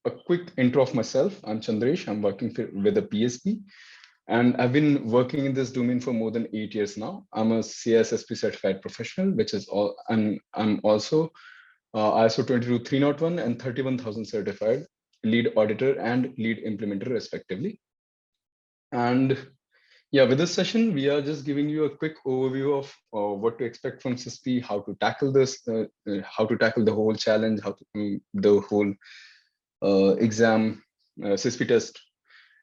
a quick intro of myself. I'm Chandresh. I'm working with a PSP, and I've been working in this domain for more than 8 years now. I'm a CISSP certified professional, which is all. I'm also ISO 22301 and 31000 certified lead auditor and lead implementer, respectively. And yeah, with this session, we are just giving you a quick overview of what to expect from CISSP, how to tackle this, how to tackle the whole challenge, how to the whole exam, CISSP test,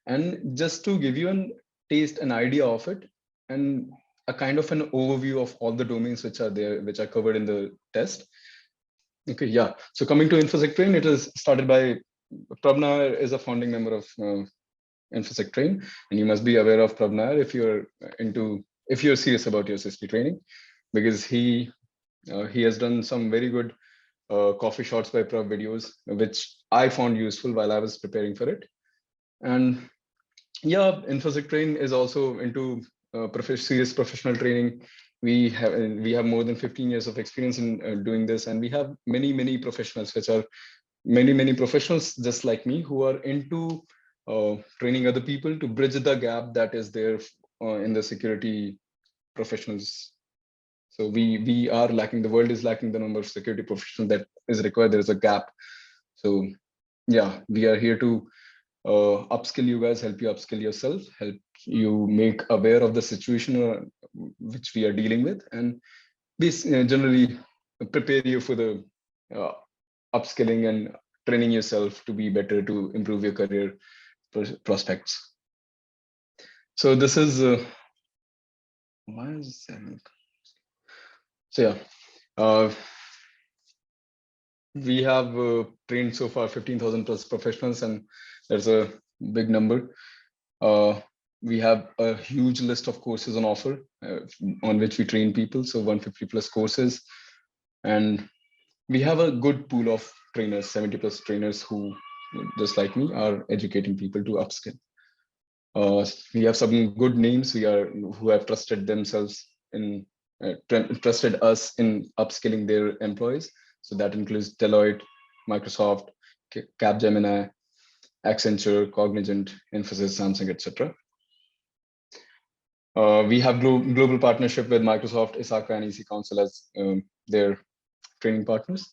and just to give you an taste, an idea of it, and a kind of an overview of all the domains which are there, which are covered in the test. Okay, yeah. So coming to InfosecTrain, it is started by Prabna is a founding member of InfosecTrain, and you must be aware of Prabna if you're serious about your CISSP training, because he has done some very good coffee shots by Prav videos, which I found useful while I was preparing for it. And yeah, InfosecTrain is also into serious professional training. We have more than 15 years of experience in doing this, and we have many professionals, which are many professionals just like me, who are into training other people to bridge the gap that is there in the security professionals. So we are lacking, the world is lacking the number of security professionals that is required. There is a gap. So yeah, we are here to upskill you guys, help you upskill yourself, help you make aware of the situation which we are dealing with, and generally prepare you for the upskilling and training yourself to be better, to improve your career prospects. So this is why is that? So yeah, we have trained so far 15,000 plus professionals, and there's a big number. We have a huge list of courses on offer on which we train people, so 150 plus courses, and we have a good pool of trainers, 70 plus trainers who, just like me, are educating people to upskill. We have some good names who have trusted themselves in trusted us in upskilling their employees. So that includes Deloitte, Microsoft, Capgemini, Accenture, Cognizant, Infosys, Samsung, etc. We have global partnership with Microsoft, ISACA, and EC Council as their training partners.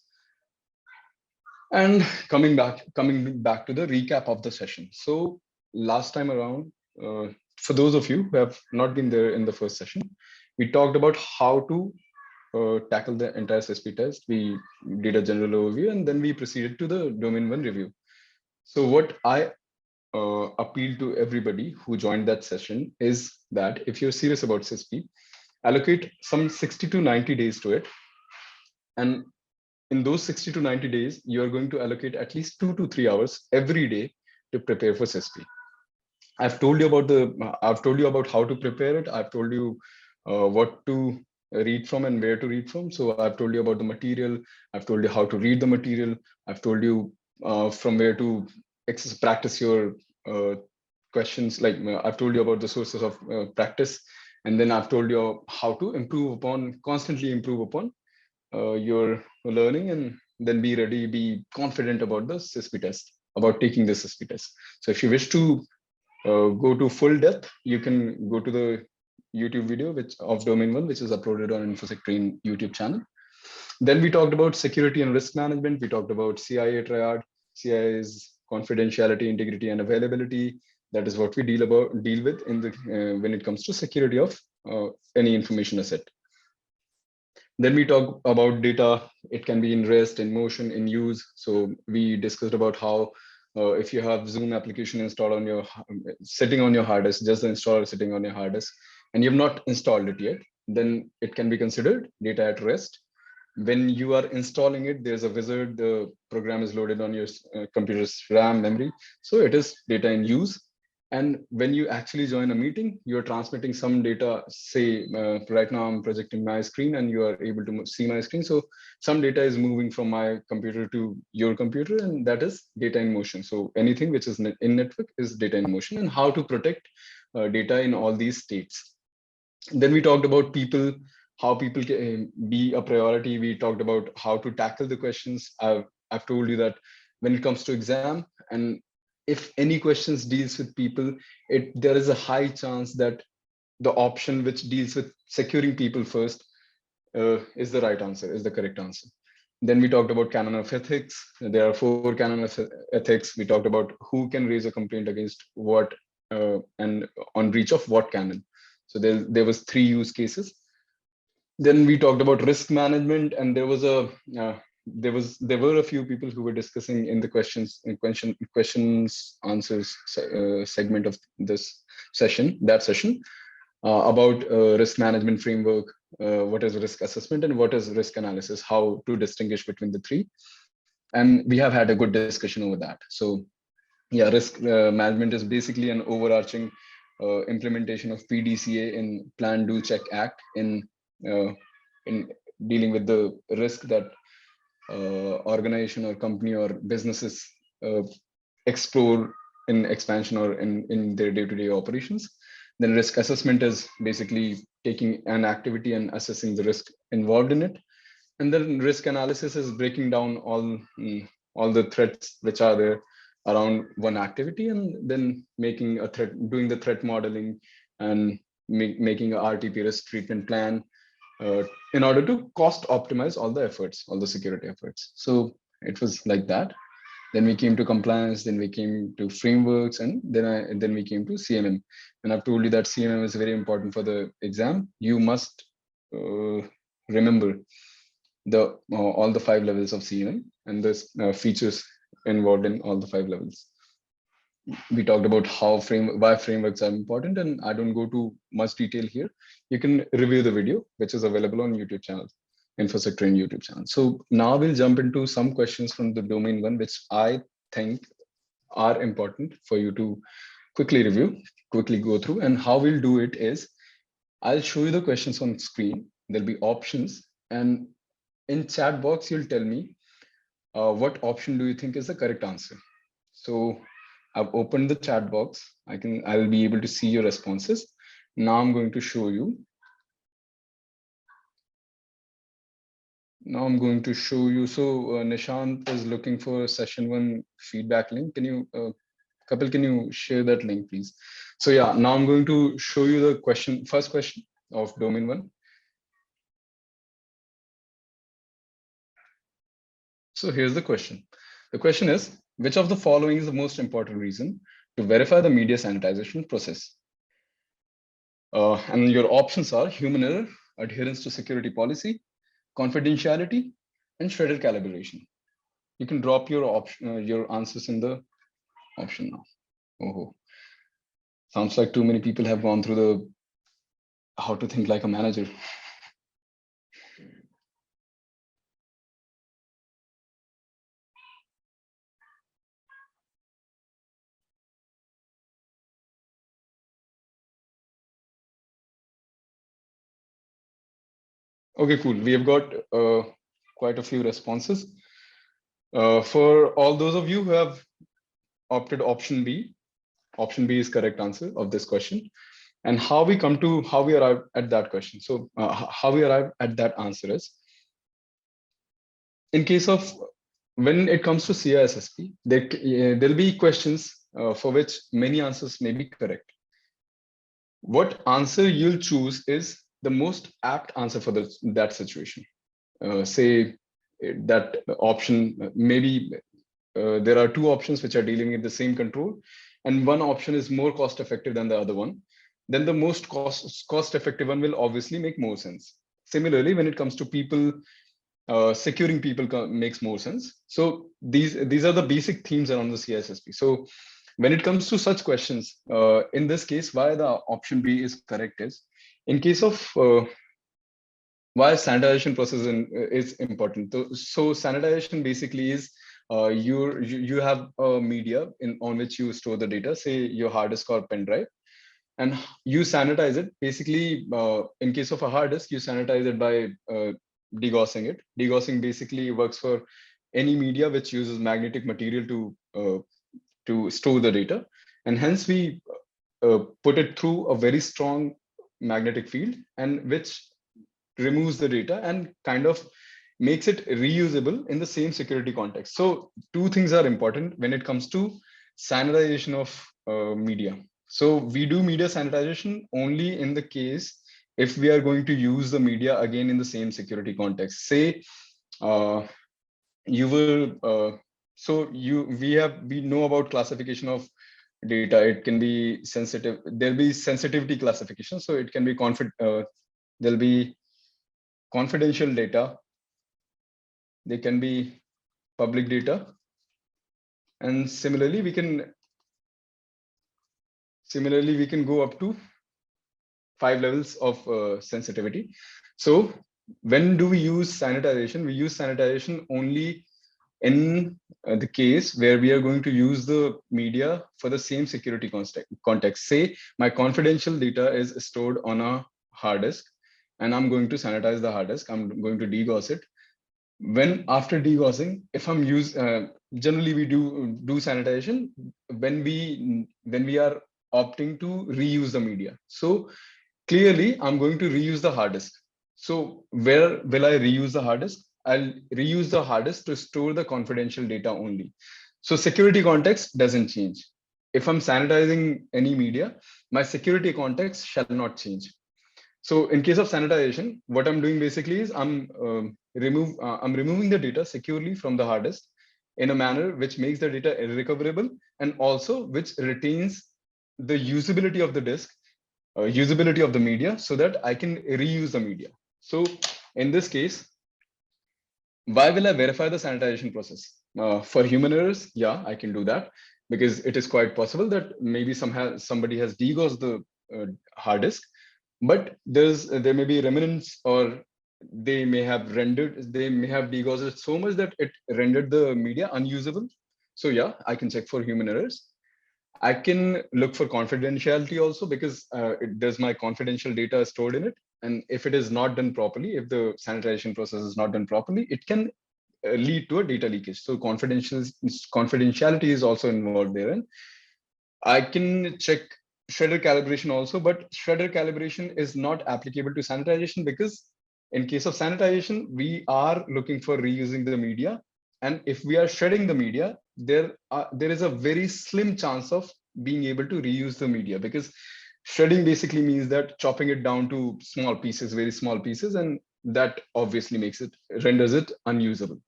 And coming back to the recap of the session. So last time around, for those of you who have not been there in the first session, we talked about how to tackle the entire CISSP test. We did a general overview, and then we proceeded to the domain 1 review. So what I appeal to everybody who joined that session is that if you're serious about CISSP, allocate some 60 to 90 days to it. And in those 60 to 90 days, you're going to allocate at least 2 to 3 hours every day to prepare for CISSP. I've told you about how to prepare it. I've told you what to read from and where to read from. So I've told you about the material. I've told you how to read the material. I've told you from where to practice your questions. Like I've told you about the sources of practice. And then I've told you how to constantly improve upon your learning, and then be confident about the CISSP test, about taking the CISSP test. So if you wish to go to full depth, you can go to the YouTube video of domain 1, which is uploaded on InfosecTrain YouTube channel. Then we talked about security and risk management. We talked about CIA triad. CIA is confidentiality, integrity, and availability. That is what we deal with in the when it comes to security of any information asset. Then we talk about data. It can be in rest, in motion, in use. So we discussed about how if you have Zoom application installed on your sitting on your hard disk, just the installer sitting on your hard disk, and you have not installed it yet, then it can be considered data at rest. When you are installing it, there's a wizard. The program is loaded on your computer's RAM memory, so it is data in use. And when you actually join a meeting, you're transmitting some data. Say right now I'm projecting my screen and you are able to see my screen. So some data is moving from my computer to your computer, and that is data in motion. So anything which is in network is data in motion, and how to protect data in all these states. Then we talked about people, how people can be a priority. We talked about how to tackle the questions. I've told you that when it comes to exam, And if any questions deals with people, there is a high chance that the option which deals with securing people first is the right answer, is the correct answer. Then we talked about canon of ethics. There are 4 canon of ethics. We talked about who can raise a complaint against what and on breach of what canon. So there was 3 use cases. Then we talked about risk management, and there were a few people who were discussing in the questions answers segment of this session, about risk management framework, what is risk assessment and what is risk analysis, how to distinguish between the 3. And we have had a good discussion over that. So yeah, risk management is basically an overarching implementation of PDCA in Plan, Do, Check, Act uh, in dealing with the risk that organization or company or businesses explore in expansion or in their day-to-day operations. Then risk assessment is basically taking an activity and assessing the risk involved in it. And then risk analysis is breaking down all the threats which are there around one activity, and then doing the threat modeling and making a RTP risk treatment plan in order to cost optimize all the efforts, all the security efforts. So it was like that. Then we came to compliance, then we came to frameworks, and then we came to CMM. And I've told you that CMM is very important for the exam. You must remember all the 5 levels of CMM and the features involved in all the 5 levels. We talked about why frameworks are important, and I don't go to much detail here. You can review the video, which is available on YouTube channel, InfosecTrain YouTube channel. So now we'll jump into some questions from the domain 1, which I think are important for you to quickly review, quickly go through. And how we'll do it is, I'll show you the questions on screen. There'll be options, and in chat box, you'll tell me what option do you think is the correct answer. So I've opened the chat box. I'll be able to see your responses. Now I'm going to show you. So Nishant is looking for session 1 feedback link. Kapil, can you share that link, please? So yeah, now I'm going to show you the first question of domain 1. So here's the question. The question is, which of the following is the most important reason to verify the media sanitization process? And your options are human error, adherence to security policy, confidentiality, and shredded calibration. You can drop your answers in the option now. Oh, sounds like too many people have gone through the how to think like a manager. Okay, cool. We have got quite a few responses. For all those of you who have opted option B is correct answer of this question. And how we arrive at that question. So how we arrive at that answer is, in case of when it comes to CISSP, there'll be questions for which many answers may be correct. What answer you'll choose is the most apt answer for that situation. Say that option, maybe there are 2 options which are dealing with the same control, and one option is more cost effective than the other one. Then the most cost effective one will obviously make more sense. Similarly, when it comes to people, securing people makes more sense. So these are the basic themes around the CISSP. So when it comes to such questions, in this case, why the option B is correct is, in case of why sanitization process is important. So sanitization basically is you have a media on which you store the data, say your hard disk or pen drive, and you sanitize it. Basically, in case of a hard disk, you sanitize it by degaussing it. Degaussing basically works for any media which uses magnetic material to store the data, and hence we put it through a very strong magnetic field, and which removes the data and kind of makes it reusable in the same security context. So two things are important when it comes to sanitization of media. So we do media sanitization only in the case if we are going to use the media again in the same security context. Say you will so we know about classification of data. It can be sensitive, there'll be sensitivity classification, so it can be there'll be confidential data, they can be public data, and similarly we can go up to 5 levels of sensitivity. So when do we use sanitization? We use sanitization only in the case where we are going to use the media for the same security context. Say my confidential data is stored on a hard disk, and I'm going to sanitize the hard disk. I'm going to degauss it. When after degaussing, if I'm generally we do sanitization when we are opting to reuse the media. So clearly, I'm going to reuse the hard disk. So where will I reuse the hard disk? I'll reuse the hard disk to store the confidential data only. So security context doesn't change. If I'm sanitizing any media, my security context shall not change. So in case of sanitization, what I'm doing basically is I'm removing the data securely from the hard disk in a manner which makes the data irrecoverable and also which retains the usability of the disk, usability of the media, so that I can reuse the media. So in this case, why will I verify the sanitization process? For human errors, yeah, I can do that because it is quite possible that maybe somebody has degaussed the hard disk, but there may be remnants, or they may have degaussed it so much that it rendered the media unusable. So yeah, I can check for human errors. I can look for confidentiality also, because does my confidential data stored in it? And if it is not done properly, if the sanitization process is not done properly, it can lead to a data leakage. So confidentiality is also involved there. And I can check shredder calibration also, but shredder calibration is not applicable to sanitization, because in case of sanitization, we are looking for reusing the media. And if we are shredding the media, there is a very slim chance of being able to reuse the media, because shredding basically means that chopping it down to small pieces, very small pieces, and that obviously renders it unusable.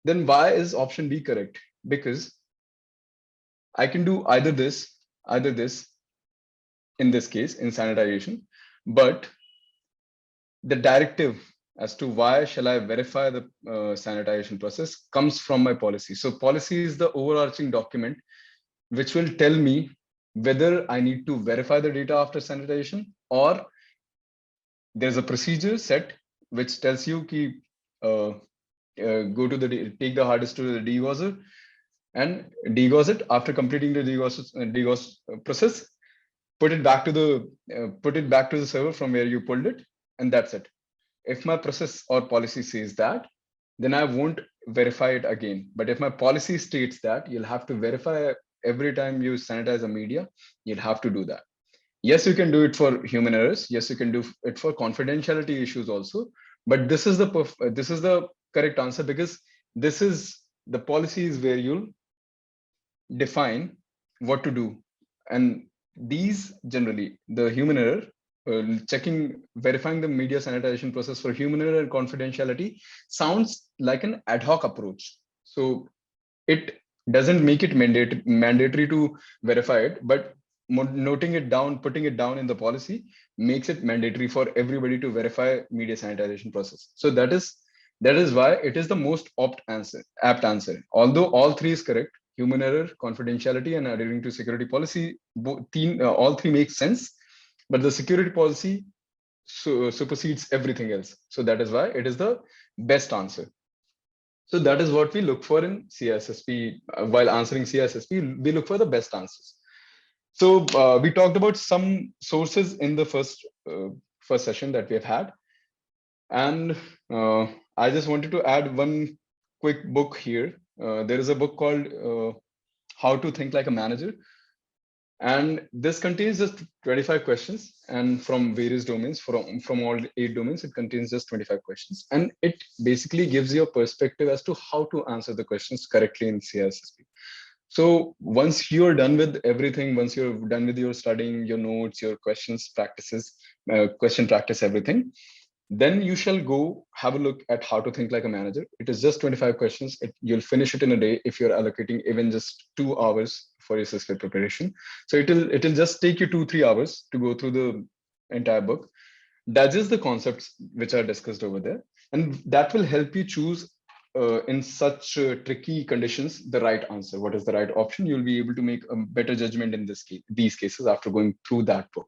Then why is option B correct? Because I can do either this in this case in sanitization, but the directive as to why shall I verify the sanitization process comes from my policy. So policy is the overarching document which will tell me whether I need to verify the data after sanitization, or there's a procedure set which tells you ki, take the hard disk to the degausser and degauss it. After completing the degauss process, put it back to the server from where you pulled it, and that's it. If my process or policy says that, then I won't verify it again. But if my policy states that you'll have to verify every time you sanitize a media, you'll have to do that. Yes, you can do it for human errors. Yes, you can do it for confidentiality issues also. But this is the correct answer, because this is the policies where you'll define what to do. And these generally, the human error, verifying the media sanitization process for human error and confidentiality sounds like an ad hoc approach. So it doesn't make it mandatory to verify it, but putting it down in the policy makes it mandatory for everybody to verify media sanitization process. So that is why it is the most apt answer. Although all three is correct, human error, confidentiality, and adhering to security policy, all three make sense, but the security policy supersedes everything else. So that is why it is the best answer. So that is what we look for in CISSP. While answering CISSP, we look for the best answers. So we talked about some sources in the first session that we have had. And I just wanted to add one quick book here. There is a book called How to Think Like a Manager. And this contains just 25 questions, and from various domains, from all 8 domains, it contains just 25 questions. And it basically gives you a perspective as to how to answer the questions correctly in CISSP. So once you're done with everything, once you're done with your studying, your notes, your questions, practices, question practice, everything, then you shall go have a look at how to think like a manager. It is just 25 questions. You'll finish it in a day if you're allocating even just 2 hours for your CISSP preparation. So it'll just take you 2-3 hours to go through the entire book. That's just the concepts which are discussed over there, and that will help you choose in such tricky conditions the right answer. What is the right option? You'll be able to make a better judgment in these cases after going through that book.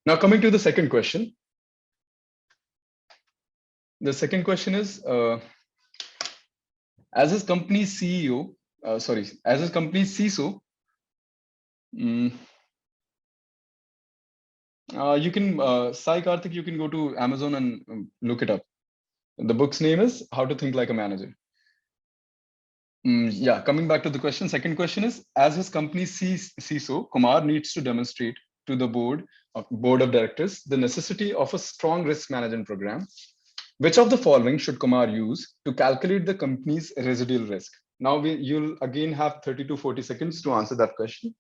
Now coming to the second question. The second question is, as his company's CEO, as his company's CISO, you can, Sai Karthik, you can go to Amazon and look it up. The book's name is How to Think Like a Manager. Yeah, coming back to the question, second question is, as his company's CISO, Kumar needs to demonstrate to the board of directors the necessity of a strong risk management program. Which of the following should Kumar use to calculate the company's residual risk? Now you'll again have 30 to 40 seconds to answer that question.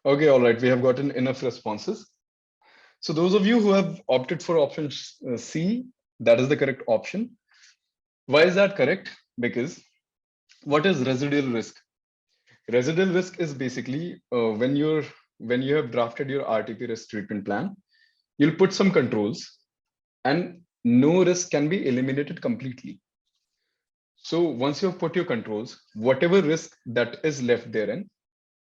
Okay, all right, we have gotten enough responses. So those of you who have opted for option C, that is the correct option. Why is that correct? Because what is residual risk? Residual risk is basically when you have drafted your RTP risk treatment plan, you'll put some controls and no risk can be eliminated completely. So once you have put your controls, whatever risk that is left therein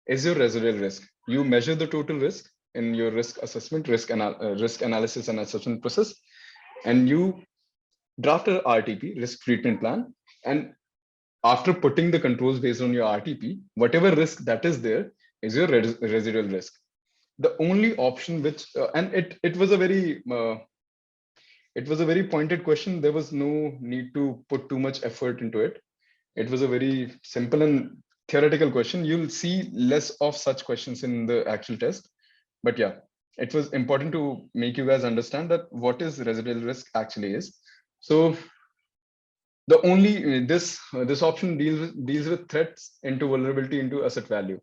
is your residual risk. You measure the total risk in your risk assessment, risk analysis and assessment process, and you draft a RTP, risk treatment plan. And after putting the controls based on your RTP, whatever risk that is there is your residual risk. The only option which, and it was a very pointed question. There was no need to put too much effort into it. It was a very simple and theoretical question. You'll see less of such questions in the actual test. But yeah, it was important to make you guys understand that what is residual risk actually is. So the only this option deals with threats into vulnerability into asset value.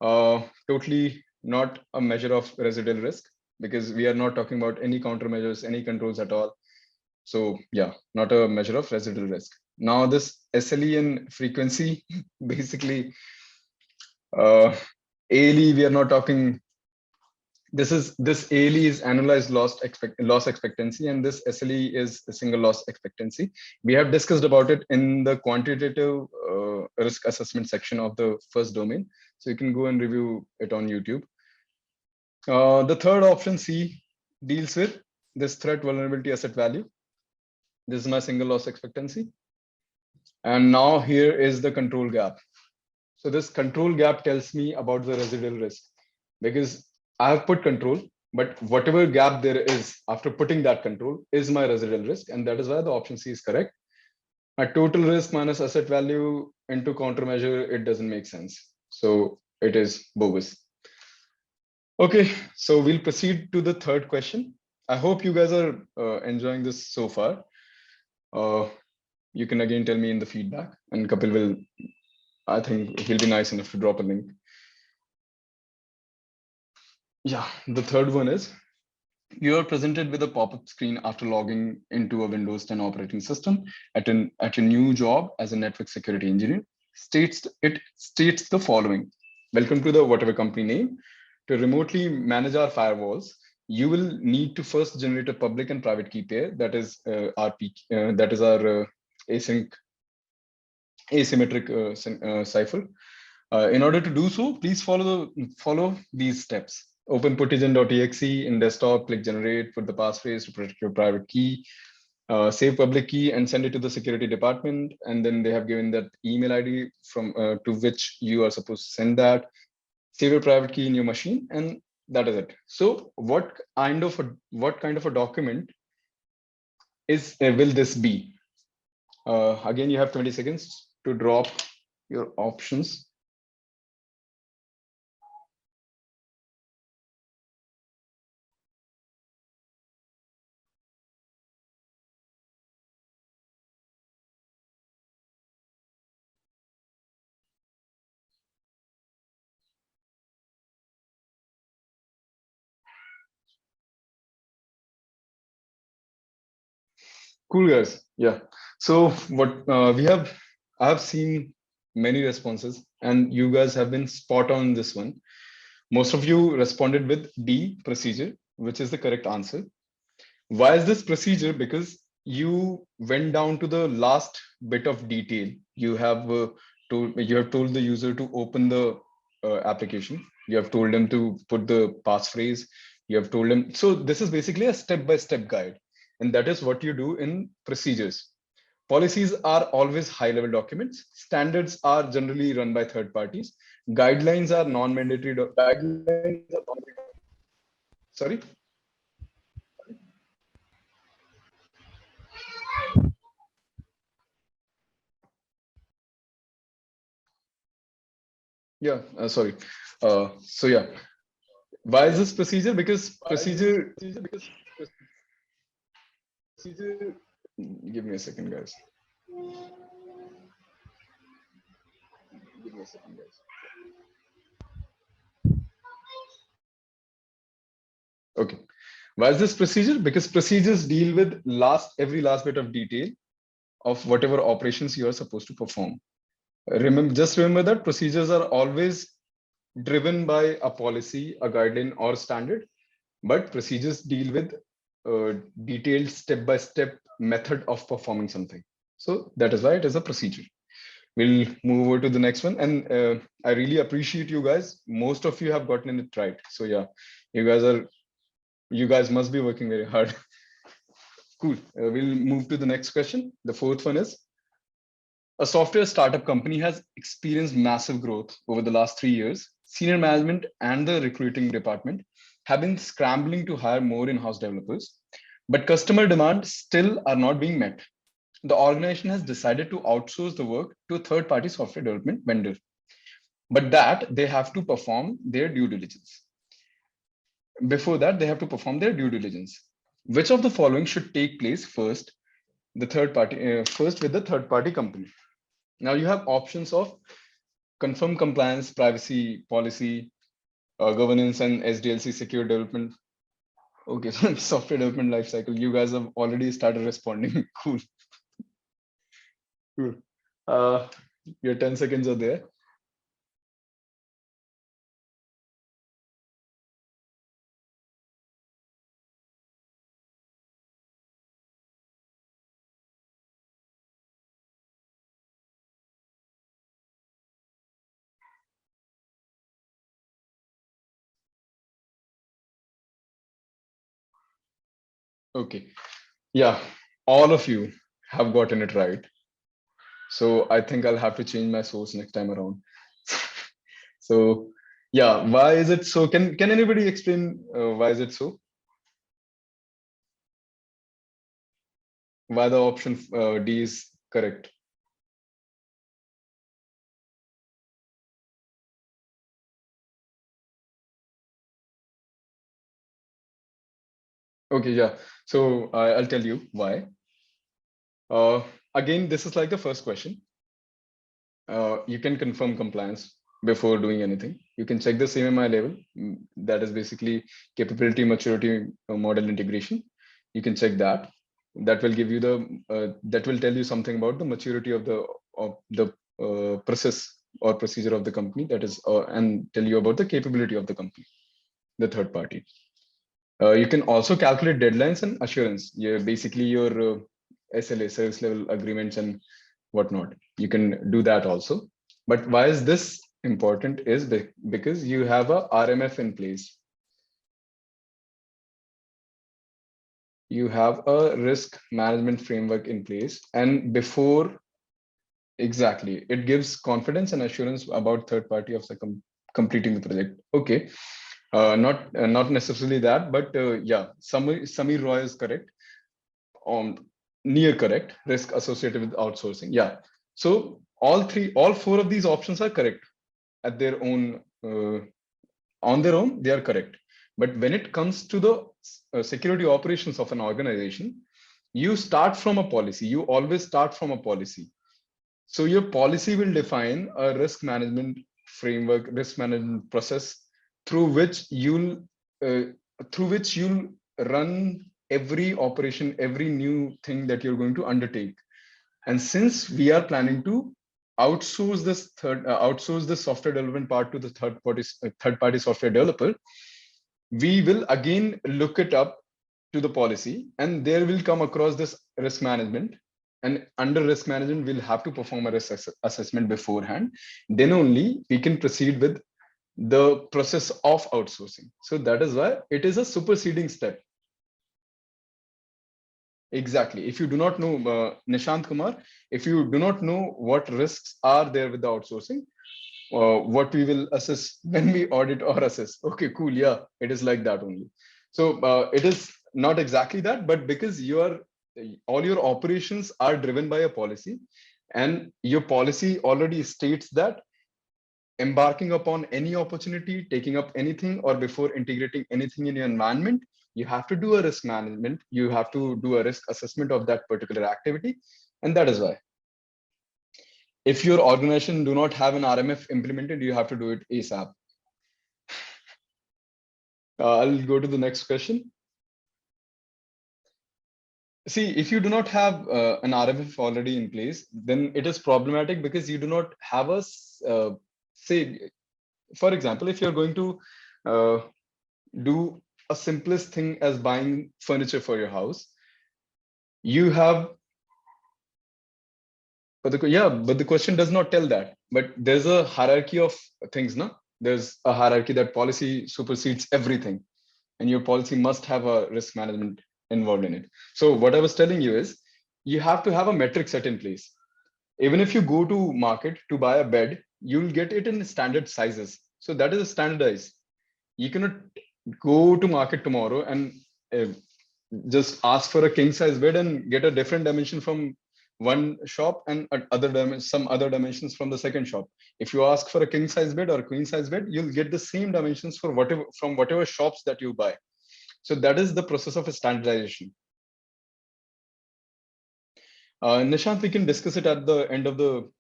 Totally not a measure of residual risk, because we are not talking about any countermeasures, any controls at all. So yeah, not a measure of residual risk. Now this SLE and frequency, basically, ALE, we are not talking. This ALE is annualized loss expectancy, and this SLE is a single loss expectancy. We have discussed about it in the quantitative risk assessment section of the first domain, so you can go and review it on YouTube. The third option, C, deals with this threat vulnerability asset value. This is my single loss expectancy. And now here is the control gap. So this control gap tells me about the residual risk, because I have put control, but whatever gap there is after putting that control is my residual risk. And that is why the option C is correct. A total risk minus asset value into countermeasure, it doesn't make sense. So it is bogus. Okay, so we'll proceed to the third question. I hope you guys are enjoying this so far. You can again tell me in the feedback, and Kapil will, I think he'll be nice enough to drop a link. Yeah, the third one is, you are presented with a pop-up screen after logging into a Windows 10 operating system at your new job as a network security engineer. It states the following: welcome to the whatever company name. To remotely manage our firewalls, you will need to first generate a public and private key pair, that is our async asymmetric cipher. In order to do so, please follow these steps. Open putigen.exe in desktop, click generate, put the passphrase to protect your private key, save public key and send it to the security department. And then they have given that email ID from to which you are supposed to send that. Save your private key in your machine, and that is it. So what kind of a document is will this be? Again, you have 20 seconds to drop your options. Cool, guys. Yeah. So what I have seen many responses, and you guys have been spot on this one. Most of you responded with D, procedure, which is the correct answer. Why is this procedure? Because you went down to the last bit of detail. You have told the user to open the application. You have told them to put the passphrase. You have told them. So this is basically a step-by-step guide, and that is what you do in procedures. Policies are always high-level documents. Standards are generally run by third parties. Guidelines are non-mandatory. Sorry. Yeah. Sorry. So yeah. Why is this procedure? Because procedure. Give me a second, guys. Give me a second, guys. Okay. Why is this procedure? Because procedures deal with every last bit of detail of whatever operations you are supposed to perform. Just remember that procedures are always driven by a policy, a guideline, or standard, but procedures deal with detailed step-by-step method of performing something. So that is why it is a procedure. We'll move over to the next one, and I really appreciate you guys. Most of you have gotten it right. So yeah, you guys must be working very hard. Cool. We'll move to the next question. The fourth one is, a software startup company has experienced massive growth over the last 3 years. Senior management and the recruiting department have been scrambling to hire more in-house developers, but customer demands still are not being met. The organization has decided to outsource the work to a third-party software development vendor, but that they have to perform their due diligence. Before that, they have to perform their due diligence. Which of the following should take place first? First with the third-party company. Now you have options of confirm compliance, privacy policy, governance, and SDLC secure development. Okay, so software development lifecycle. You guys have already started responding. Cool. Cool. Your 10 seconds are there. Okay. Yeah, all of you have gotten it right. So I think I'll have to change my source next time around. So yeah, why is it so? Can anybody explain why is it so? Why the option D is correct? Okay, yeah. So I'll tell you why. Again, this is like the first question. You can confirm compliance before doing anything. You can check the CMMI level. That is basically capability, maturity, model integration. You can check that. That will give you that will tell you something about the maturity of the process or procedure of the company. That is, and tell you about the capability of the company, the third party. You can also calculate deadlines and assurance. Yeah, basically your SLA, service level agreements and whatnot. You can do that also. But why is this important is because you have a RMF in place. You have a risk management framework in place, and before, exactly, it gives confidence and assurance about third party of the completing the project. Okay, not necessarily that, but yeah, Samir Roy is correct. Near correct. Risk associated with outsourcing. Yeah. So all four of these options are correct at their own. On their own, they are correct. But when it comes to the security operations of an organization, you start from a policy. You always start from a policy. So your policy will define a risk management framework, risk management process through which uh, you'll run every operation, every new thing that you're going to undertake. And since we are planning to outsource the software development part to the third party software developer, we will again look it up to the policy, and there will come across this risk management. And under risk management, we'll have to perform a risk assessment beforehand. Then only we can proceed with the process of outsourcing. So that is why it is a superseding step. Exactly. If you do not know, Nishant Kumar, if you do not know what risks are there with the outsourcing, what we will assess when we audit or assess. Okay, cool. Yeah, it is like that only. So it is not exactly that, but because all your operations are driven by a policy, and your policy already states that embarking upon any opportunity, taking up anything, or before integrating anything in your environment, you have to do a risk management. You have to do a risk assessment of that particular activity, and that is why. If your organization do not have an RMF implemented, you have to do it ASAP. I'll go to the next question. See, if you do not have an RMF already in place, then it is problematic because you do not have a, say, for example, if you're going to uh, do a simplest thing as buying furniture for your house, you have, but the question does not tell that. But there's a hierarchy of things, no? There's a hierarchy that policy supersedes everything, and your policy must have a risk management involved in it. So what I was telling you is you have to have a metric set in place. Even if you go to market to buy a bed, you'll get it in standard sizes. So that is standardized. You cannot go to market tomorrow and uh, just ask for a king size bed and get a different dimension from one shop and some other dimensions from the second shop. If you ask for a king size bed or a queen size bed, you'll get the same dimensions for whatever shops that you buy. So that is the process of standardization. Nishant, we can discuss it at the end of the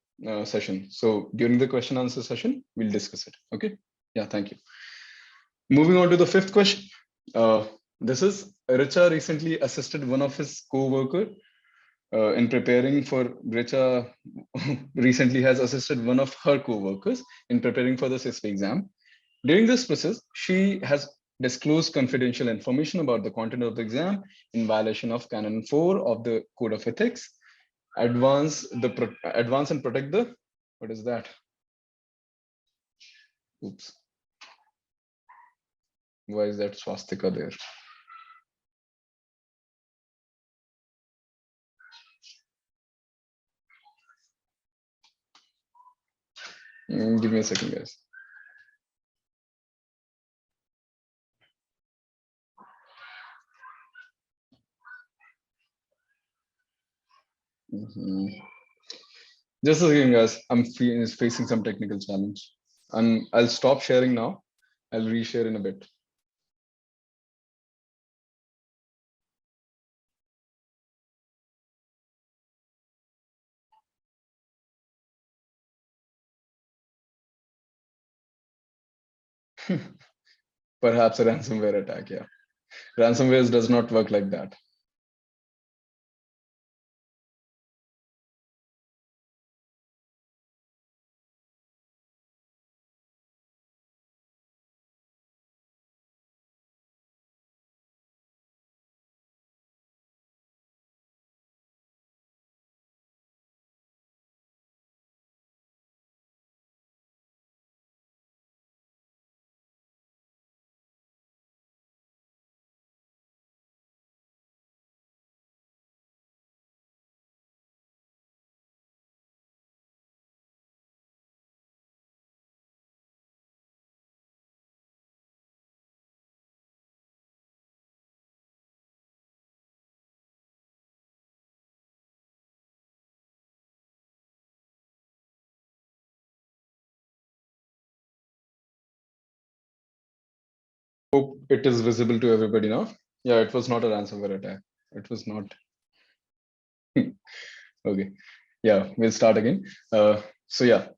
session. So during the question answer session, we'll discuss it. Okay. Yeah, thank you. Moving on to the fifth question. This is Richa recently assisted one of his co-worker in preparing for Richa recently has assisted one of her co-workers in preparing for the CISSP exam. During this process, she has disclosed confidential information about the content of the exam in violation of Canon 4 of the Code of Ethics. Advance and protect the, what is that? Oops. Why is that swastika there? Give me a second, guys. Just a second, guys. I'm facing some technical challenge. I'll stop sharing now. I'll reshare in a bit. Perhaps a ransomware attack, yeah. Ransomware does not work like that. Hope it is visible to everybody now. Yeah, it was not a ransomware attack. It was not. Okay. Yeah, we'll start again. So yeah,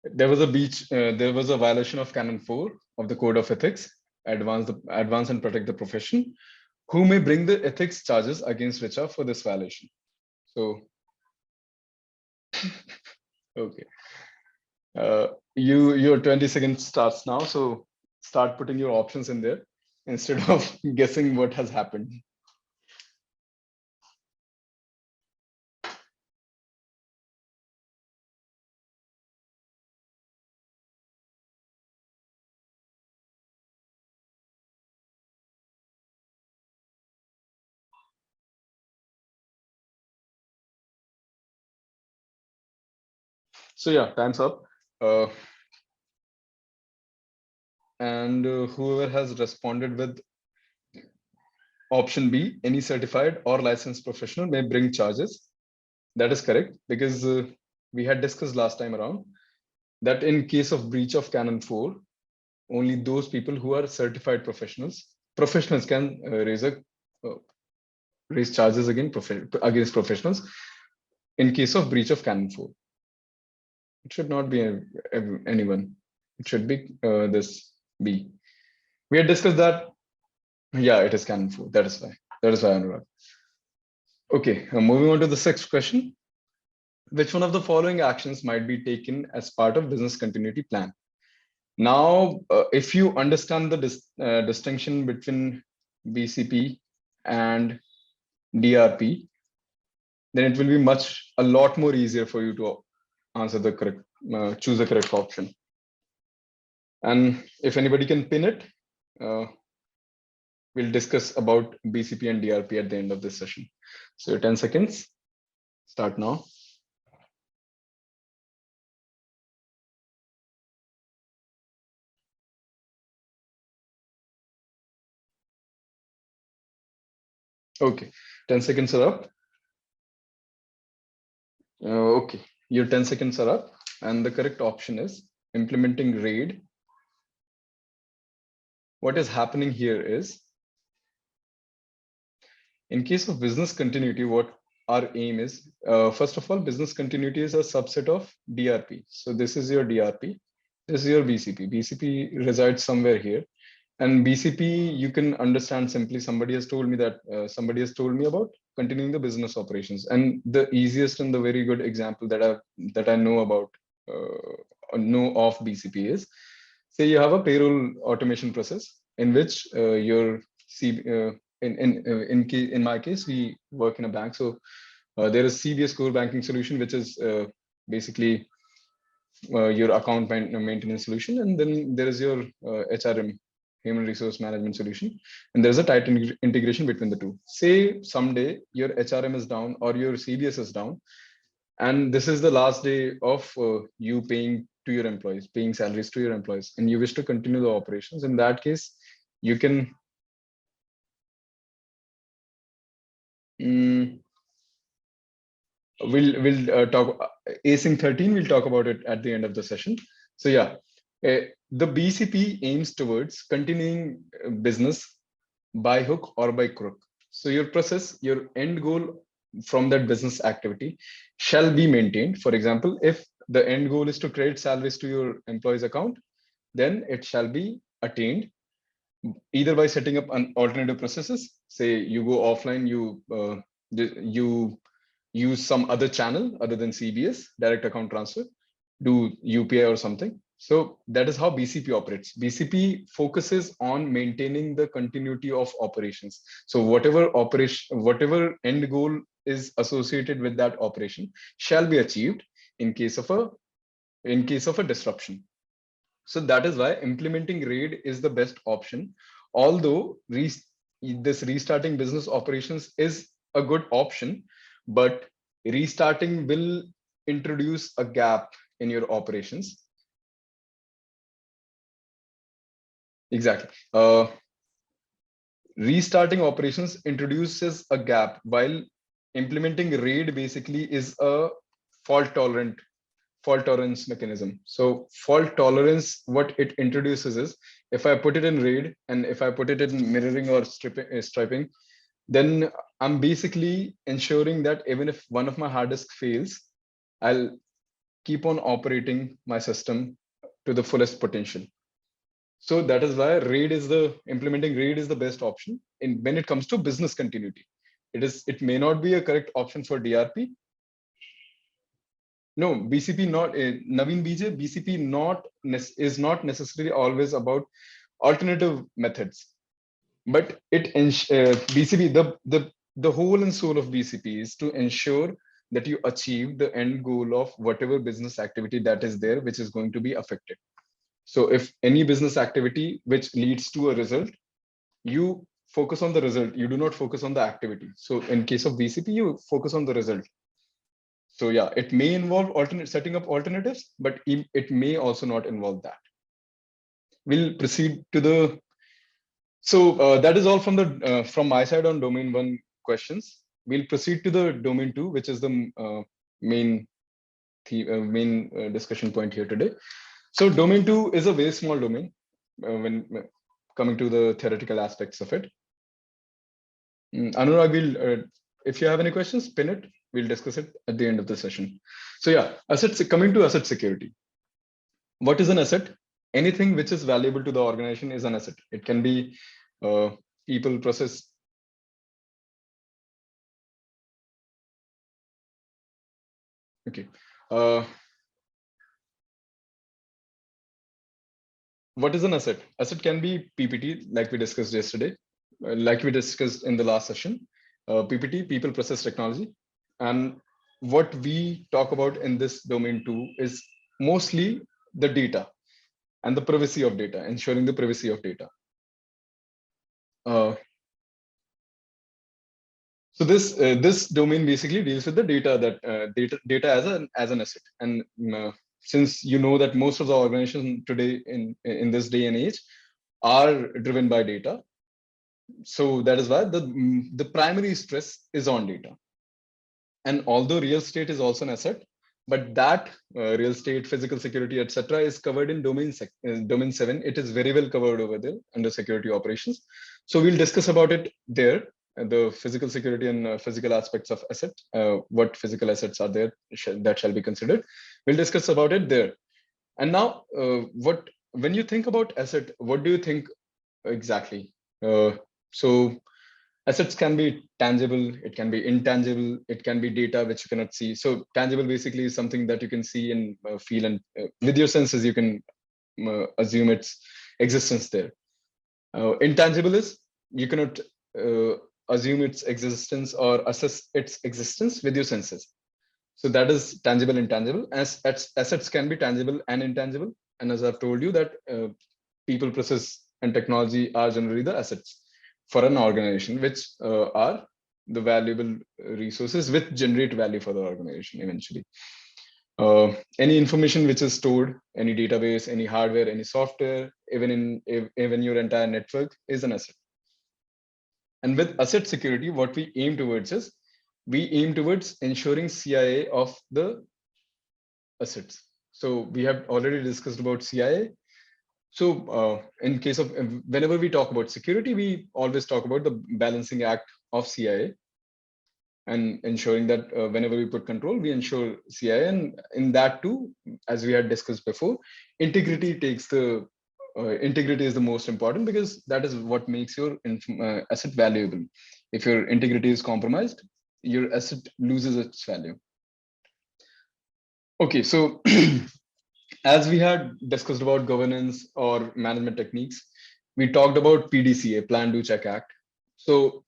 there was a violation of Canon 4 of the Code of Ethics, advance and protect the profession. Who may bring the ethics charges against Richa for this violation? So, okay. Your 20 seconds starts now. So start putting your options in there instead of guessing what has happened. So yeah, time's up. Uh, and whoever has responded with option B, any certified or licensed professional may bring charges. That is correct, because we had discussed last time around that in case of breach of Canon 4, only those people who are certified professionals can uh, raise charges against professionals in case of breach of Canon 4. It should not be anyone. It should be this B. We had discussed that. Yeah, it is Canon 4. That is why. That is why, Anurag. Okay, moving on to the sixth question. Which one of the following actions might be taken as part of business continuity plan? Now, if you understand the distinction between BCP and DRP, then it will be a lot more easier for you to answer the correct, choose the correct option. And if anybody can pin it, we'll discuss about BCP and DRP at the end of this session. So 10 seconds, start now. Okay, 10 seconds are up. Okay, your 10 seconds are up. And the correct option is implementing RAID. What is happening here is, in case of business continuity, what our aim is, first of all, business continuity is a subset of DRP. So this is your DRP, this is your BCP. BCP resides somewhere here. And BCP, you can understand simply, somebody has told me about continuing the business operations. And the easiest and the very good example that I know about, know of BCP is, say you have a payroll automation process in which your in my case, we work in a bank. So there is CBS core banking solution, which is basically your account maintenance solution. And then there is your HRM, human resource management solution. And there's a tight integration between the two. Say someday your HRM is down or your CBS is down, and this is the last day of you paying to your employees, paying salaries to your employees, and you wish to continue the operations. In that case, you can we'll talk async 13. We'll talk about it at the end of the session. So yeah, the BCP aims towards continuing business by hook or by crook. So your process, your end goal from that business activity shall be maintained. For example, if the end goal is to credit salaries to your employee's account, then it shall be attained either by setting up an alternative processes. Say you go offline, you use some other channel other than CBS, direct account transfer, do UPI or something. So that is how BCP operates. BCP focuses on maintaining the continuity of operations. So whatever end goal is associated with that operation shall be achieved in case of a disruption. So that is why implementing RAID is the best option. Although this restarting business operations is a good option, but restarting will introduce a gap in your operations. Exactly. Restarting operations introduces a gap, while implementing RAID basically is a fault tolerant fault tolerance mechanism. So fault tolerance, what it introduces is, if I put it in RAID and if I put it in mirroring or striping, then I'm basically ensuring that even if one of my hard disk fails, I'll keep on operating my system to the fullest potential. So that is why RAID is implementing RAID is the best option when it comes to business continuity. It may not be a correct option for DRP. No, BCP not Naveen BJ, BCP is not necessarily always about alternative methods, but BCP, the whole and soul of BCP is to ensure that you achieve the end goal of whatever business activity that is there, which is going to be affected. So if any business activity which leads to a result, you focus on the result. You do not focus on the activity. So in case of BCP, you focus on the result. So yeah, it may involve setting up alternatives, but it may also not involve that. We'll proceed to the. So that is all from my side on domain 1 questions. We'll proceed to the domain 2, which is the main discussion point here today. So domain 2 is a very small domain when coming to the theoretical aspects of it. Anurag, if you have any questions, pin it. We'll discuss it at the end of the session. So yeah, coming to asset security. What is an asset? Anything which is valuable to the organization is an asset. It can be people, process. Okay. What is an asset? Asset can be PPT, like we discussed yesterday, like we discussed in the last session. PPT, people, process, technology. And what we talk about in this domain 2 is mostly the data and the privacy of data, ensuring the privacy of data. So this domain basically deals with the data data as an asset. And since you know that most of the organizations today in this day and age are driven by data, so that is why the primary stress is on data. And although real estate is also an asset, but that real estate, physical security, etc., is covered in domain 7. It is very well covered over there under security operations. So we'll discuss about it there, the physical security and physical aspects of asset, what physical assets are there that shall be considered. We'll discuss about it there. And now, when you think about asset, what do you think exactly? So assets can be tangible, it can be intangible, it can be data which you cannot see. So tangible basically is something that you can see and feel, and with your senses you can assume its existence there. Intangible is you cannot assume its existence or assess its existence with your senses. So that is tangible, intangible. Assets can be tangible and intangible. And as I've told you that people, process, and technology are generally the assets for an organization, which are the valuable resources which generate value for the organization eventually. Any information which is stored, any database, any hardware, any software, even your entire network is an asset. And with asset security, what we aim towards is ensuring CIA of the assets. So we have already discussed about CIA. So in case of whenever we talk about security, we always talk about the balancing act of CIA and ensuring that whenever we put control, we ensure CIA. And in that too, as we had discussed before, integrity is the most important, because that is what makes your asset valuable. If your integrity is compromised, your asset loses its value. Okay, so as we had discussed about governance or management techniques, we talked about PDCA, Plan, Do, Check, Act. So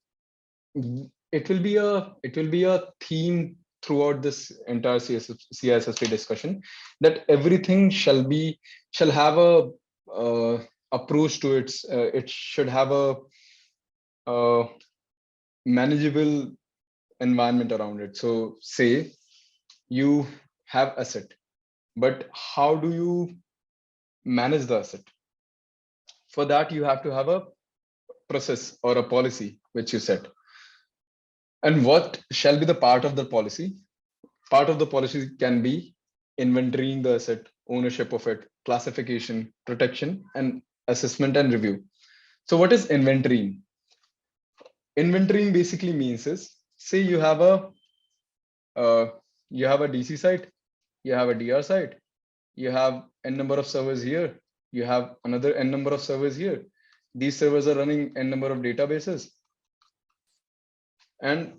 it will be a theme throughout this entire CISSP discussion, that everything shall have a approach to it should have a manageable environment around it. So say you have asset, but how do you manage the asset? For that, you have to have a process or a policy which you set. And what shall be the part of the policy? Part of the policy can be inventorying the asset, ownership of it, classification, protection, and assessment and review. So what is inventorying? Inventorying basically means is, say uh, you have a DC site, you have a DR site, you have n number of servers here, you have another n number of servers here. These servers are running n number of databases. And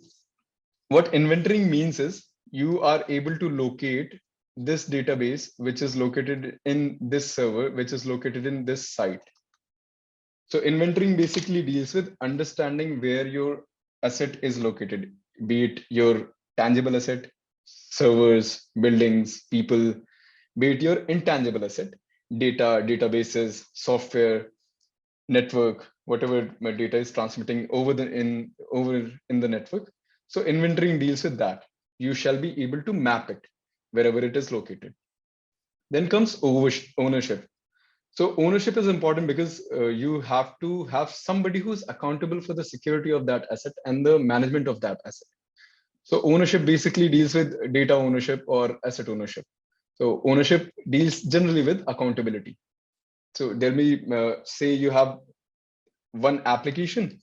what inventorying means is you are able to locate this database, which is located in this server, which is located in this site. So inventorying basically deals with understanding where your asset is located, be it your tangible asset, servers, buildings, people, be it your intangible asset, data, databases, software, network, whatever my data is transmitting over in the network. So inventorying deals with that. You shall be able to map it wherever it is located. Then comes ownership. So ownership is important because you have to have somebody who's accountable for the security of that asset and the management of that asset. So ownership basically deals with data ownership or asset ownership. So ownership deals generally with accountability. So there may say you have one application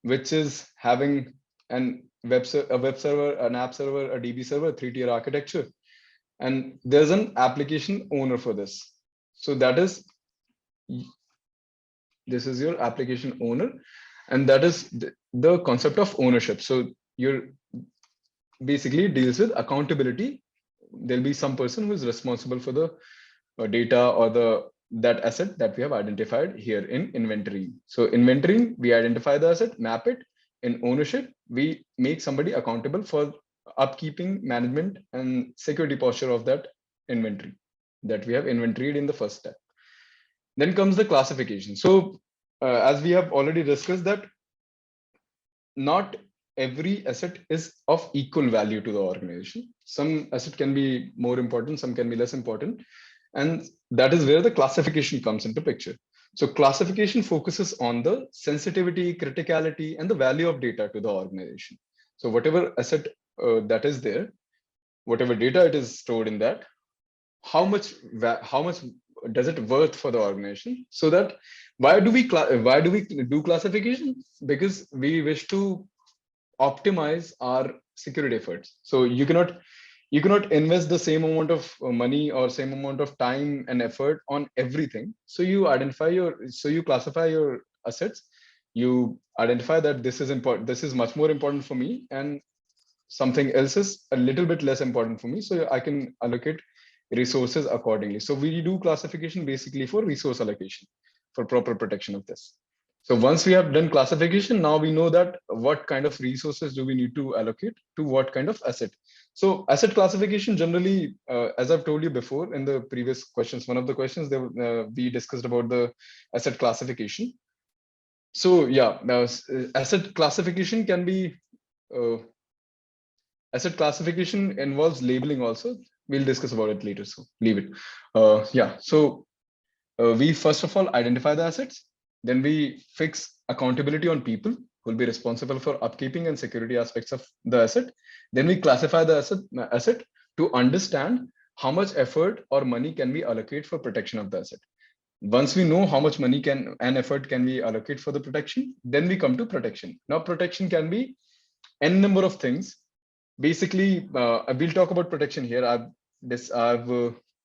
which is having a web server, an app server, a DB server, 3-tier architecture, and there's an application owner for this. So this is your application owner, and that is the concept of ownership. So you're basically deals with accountability. There'll be some person who is responsible for the data or that asset that we have identified here in inventory. So inventory, we identify the asset, map it. In ownership, we make somebody accountable for upkeeping, management, and security posture of that inventory that we have inventoried in the first step. Then comes the classification. So as we have already discussed that not every asset is of equal value to the organization. Some asset can be more important, some can be less important. And that is where the classification comes into picture. So classification focuses on the sensitivity, criticality, and the value of data to the organization. So whatever asset that is there, whatever data it is stored in that, how much does it worth for the organization? So that why do we do classification? Because we wish to optimize our security efforts. So you cannot invest the same amount of money or same amount of time and effort on everything. So you classify your assets. You identify that this is important, this is much more important for me, and something else is a little bit less important for me, so I can allocate resources accordingly. So we do classification basically for resource allocation, for proper protection of this. So once we have done classification, now we know that what kind of resources do we need to allocate to what kind of asset. So asset classification generally, as I've told you before in the previous questions, one of the questions we discussed about the asset classification. So yeah, asset classification can be asset classification involves labeling also. We'll discuss about it later, so leave it. Yeah, so we first of all identify the assets, then we fix accountability on people who will be responsible for upkeeping and security aspects of the asset. Then we classify the asset to understand how much effort or money can we allocate for protection of the asset. Once we know how much money and effort can we allocate for the protection, then we come to protection. Now protection can be n number of things. Basically, we'll talk about protection here. I've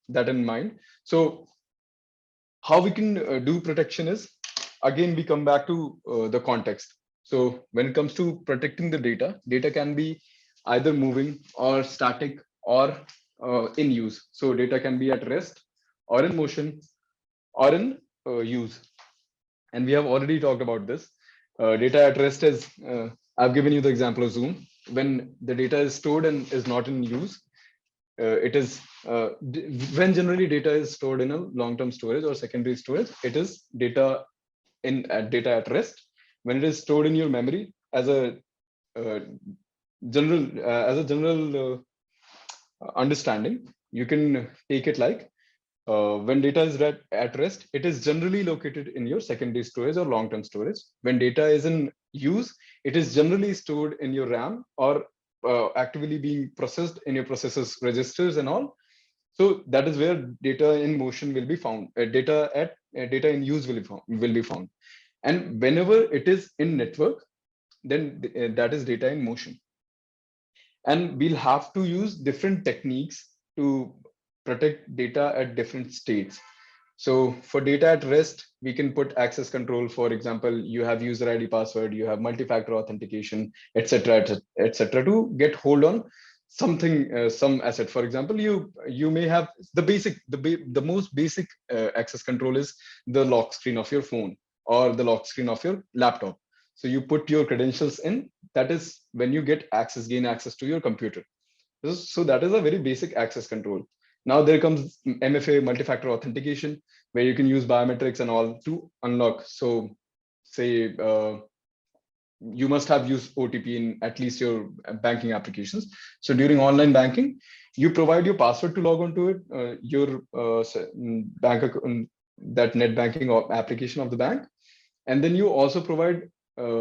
that in mind. So how we can do protection is, again, we come back to the context. So when it comes to protecting the data can be either moving or static or in use. So data can be at rest or in motion or in use. And we have already talked about this. Data at rest is, I've given you the example of Zoom. When the data is stored and is not in use, it is when generally data is stored in a long-term storage or secondary storage, it is data at rest. When it is stored in your memory as a general understanding, you can take it like when data is at rest, it is generally located in your secondary storage or long-term storage. When data is in use, it is generally stored in your RAM or actively being processed in your processors registers and all. So that is where data in motion will be found. Data in use will be found. And whenever it is in network, then that is data in motion. And we'll have to use different techniques to protect data at different states. So for data at rest, we can put access control. For example, you have user ID password, you have multi-factor authentication, etc., etc., to get hold on something, some asset. For example, you may have the most basic access control is the lock screen of your phone or the lock screen of your laptop. So you put your credentials in. That is when you gain access to your computer. So that is a very basic access control. Now there comes MFA, multi-factor authentication, where you can use biometrics and all to unlock. So say you must have used OTP in at least your banking applications. So during online banking, you provide your password to log on to it, your bank account, that net banking application of the bank. And then you also provide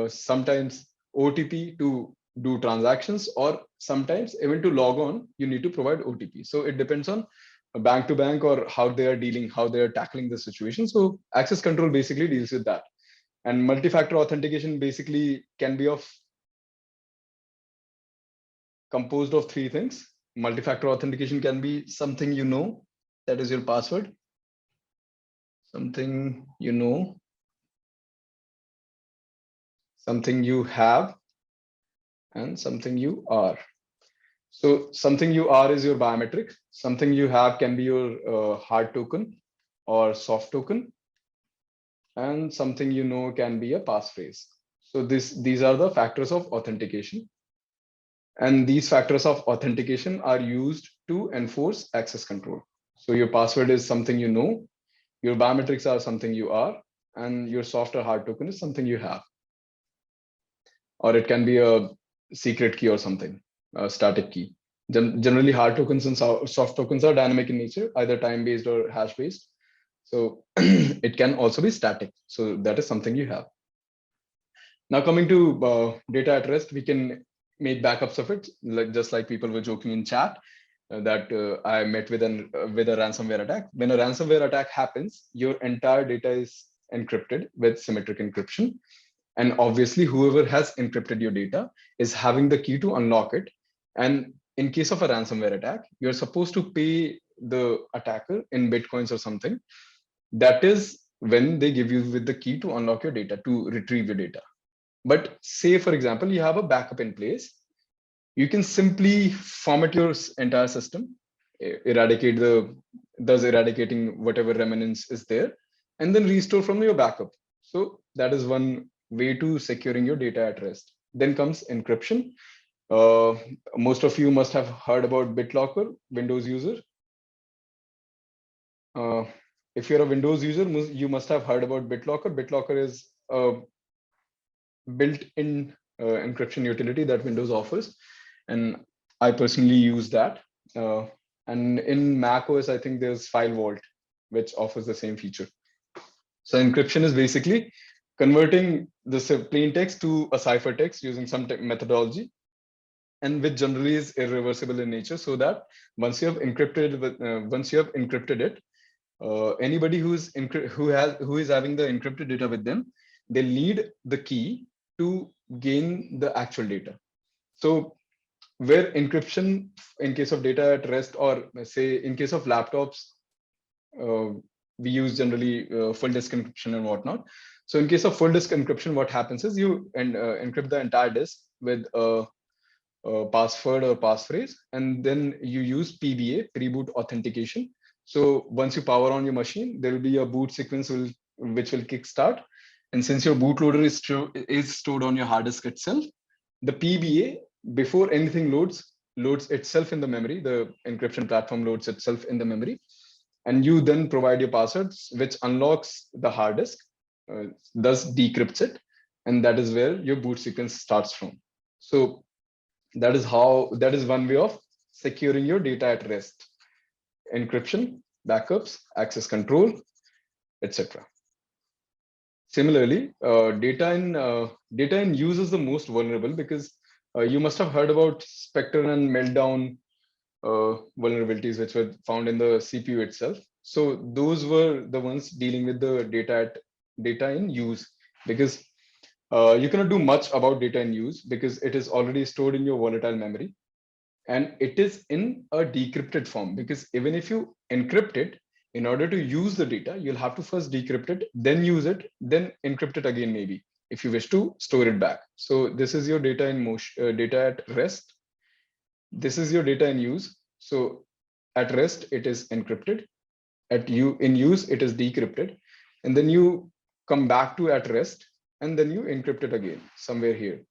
sometimes OTP to do transactions, or sometimes even to log on, you need to provide OTP. So it depends on bank to bank or how they are dealing, how they are tackling the situation. So access control basically deals with that. And multi-factor authentication basically can be composed of three things. Multi-factor authentication can be something you know, that is your password, something you know, something you have, and something you are. So something you are is your biometric. Something you have can be your hard token or soft token, and something you know can be a passphrase. So these are the factors of authentication, and these factors of authentication are used to enforce access control. So your password is something you know, your biometrics are something you are, and your soft or hard token is something you have, or it can be a secret key or something, a static key. Generally, hard tokens and soft tokens are dynamic in nature, either time-based or hash-based. So it can also be static. So that is something you have. Now coming to data at rest, we can make backups of it, just like people were joking in chat that I met with a ransomware attack. When a ransomware attack happens, your entire data is encrypted with symmetric encryption. And obviously, whoever has encrypted your data is having the key to unlock it. And in case of a ransomware attack, you're supposed to pay the attacker in bitcoins or something. That is when they give you with the key to unlock your data, to retrieve your data. But say, for example, you have a backup in place, you can simply format your entire system, thus eradicating whatever remnants is there, and then restore from your backup. So that is one way to securing your data at rest. Then comes encryption. Uh, Most of you must have heard about BitLocker, Windows user. Uh, if you're a Windows user, you must have heard about BitLocker. BitLocker is a built-in encryption utility that Windows offers, and I personally use that. And in Mac OS, I think there's File Vault, which offers the same feature. So encryption is basically converting the plain text to a ciphertext using some methodology, and which generally is irreversible in nature. So that once you have encrypted it, anybody who is having the encrypted data with them, they need the key to gain the actual data. So where encryption in case of data at rest, or say in case of laptops, we use generally full disk encryption and whatnot. So in case of full disk encryption, what happens is you encrypt the entire disk with a password or passphrase, and then you use PBA, pre-boot authentication. So once you power on your machine, there will be a boot sequence which will kickstart. And since your bootloader is stored on your hard disk itself, the PBA, before anything loads itself in the memory. The encryption platform loads itself in the memory, and you then provide your passwords, which unlocks the hard disk, thus decrypts it, and that is where your boot sequence starts from. So that is one way of securing your data at rest: encryption, backups, access control, etc. Similarly, data in use is the most vulnerable, because you must have heard about Spectre and Meltdown. vulnerabilities which were found in the CPU itself. So those were the ones dealing with the data in use, because you cannot do much about data in use because it is already stored in your volatile memory, and it is in a decrypted form, because even if you encrypt it, in order to use the data, you'll have to first decrypt it, then use it, then encrypt it again, maybe, if you wish to store it back. So this is your data in motion, data at rest. This is your data in use. So at rest, it is encrypted. In use, it is decrypted. And then you come back to at rest, and then you encrypt it again somewhere here.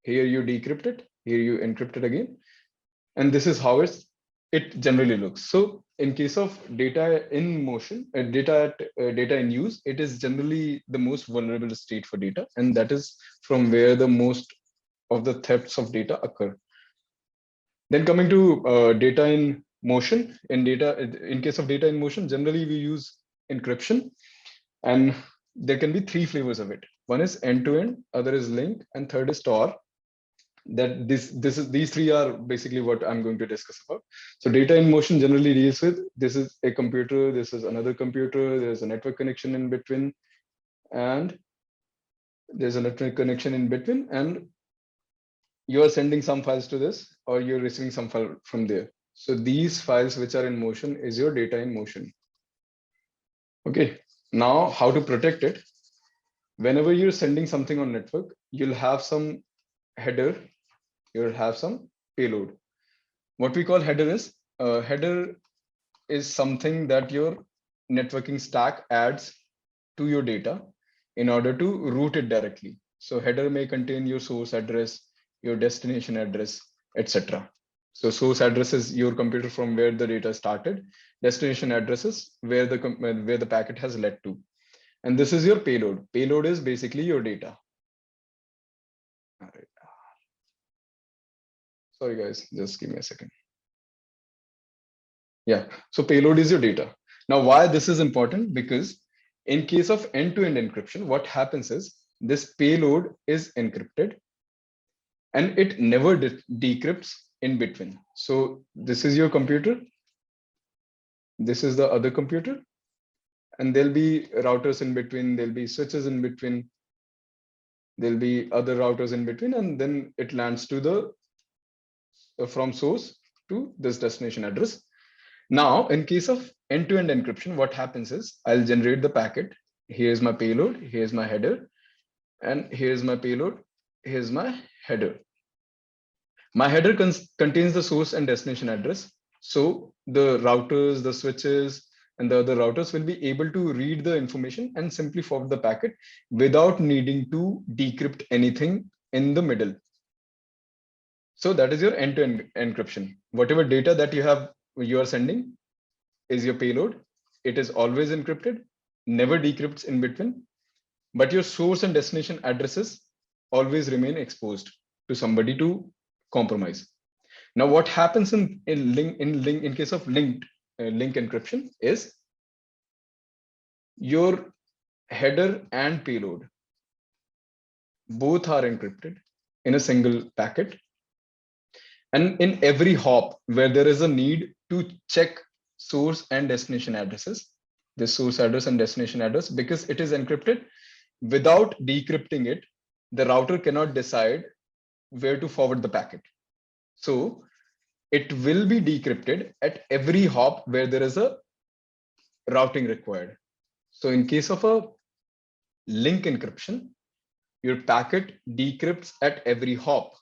Here you decrypt it, here you encrypt it again. And this is how it generally looks. So in case of data in motion, data in use, it is generally the most vulnerable state for data. And that is from where the most of the thefts of data occur. Then coming to data in motion, in case of data in motion, generally we use encryption, and there can be three flavors of it. One is end-to-end, other is link, and third is Tor. That these three are basically what I'm going to discuss about. So data in motion generally deals with, this is a computer, this is another computer, there's a network connection in between, and you are sending some files to this, or you're receiving some file from there. So these files which are in motion is your data in motion. Okay, now how to protect it? Whenever you're sending something on network, you'll have some header, you'll have some payload. What we call header is something that your networking stack adds to your data in order to route it directly. So header may contain your source address, your destination address, etc. So source address is your computer from where the data started. Destination address is where the packet has led to. And this is your payload. Payload is basically your data. All right. Sorry guys, just give me a second. Yeah, so payload is your data. Now, why this is important? Because in case of end-to-end encryption, what happens is this payload is encrypted and it never decrypts in between. So this is your computer, this is the other computer, and there'll be routers in between, there'll be switches in between, there'll be other routers in between, and then it lands to the from source to this destination address. Now, in case of end-to-end encryption, what happens is I'll generate the packet. Here's my payload, here's my header, and here's my payload, here's my header. My header contains the source and destination address. So the routers, the switches, and the other routers will be able to read the information and simply forward the packet without needing to decrypt anything in the middle. So that is your end-to-end encryption. Whatever data that you are sending is your payload. It is always encrypted, never decrypts in between, but your source and destination addresses always remain exposed to somebody to compromise. Now, what happens in case of link encryption is your header and payload both are encrypted in a single packet. And in every hop where there is a need to check source and destination addresses, the source address and destination address, because it is encrypted, without decrypting it, the router cannot decide where to forward the packet. So it will be decrypted at every hop where there is a routing required. So in case of a link encryption, your packet decrypts at every hop.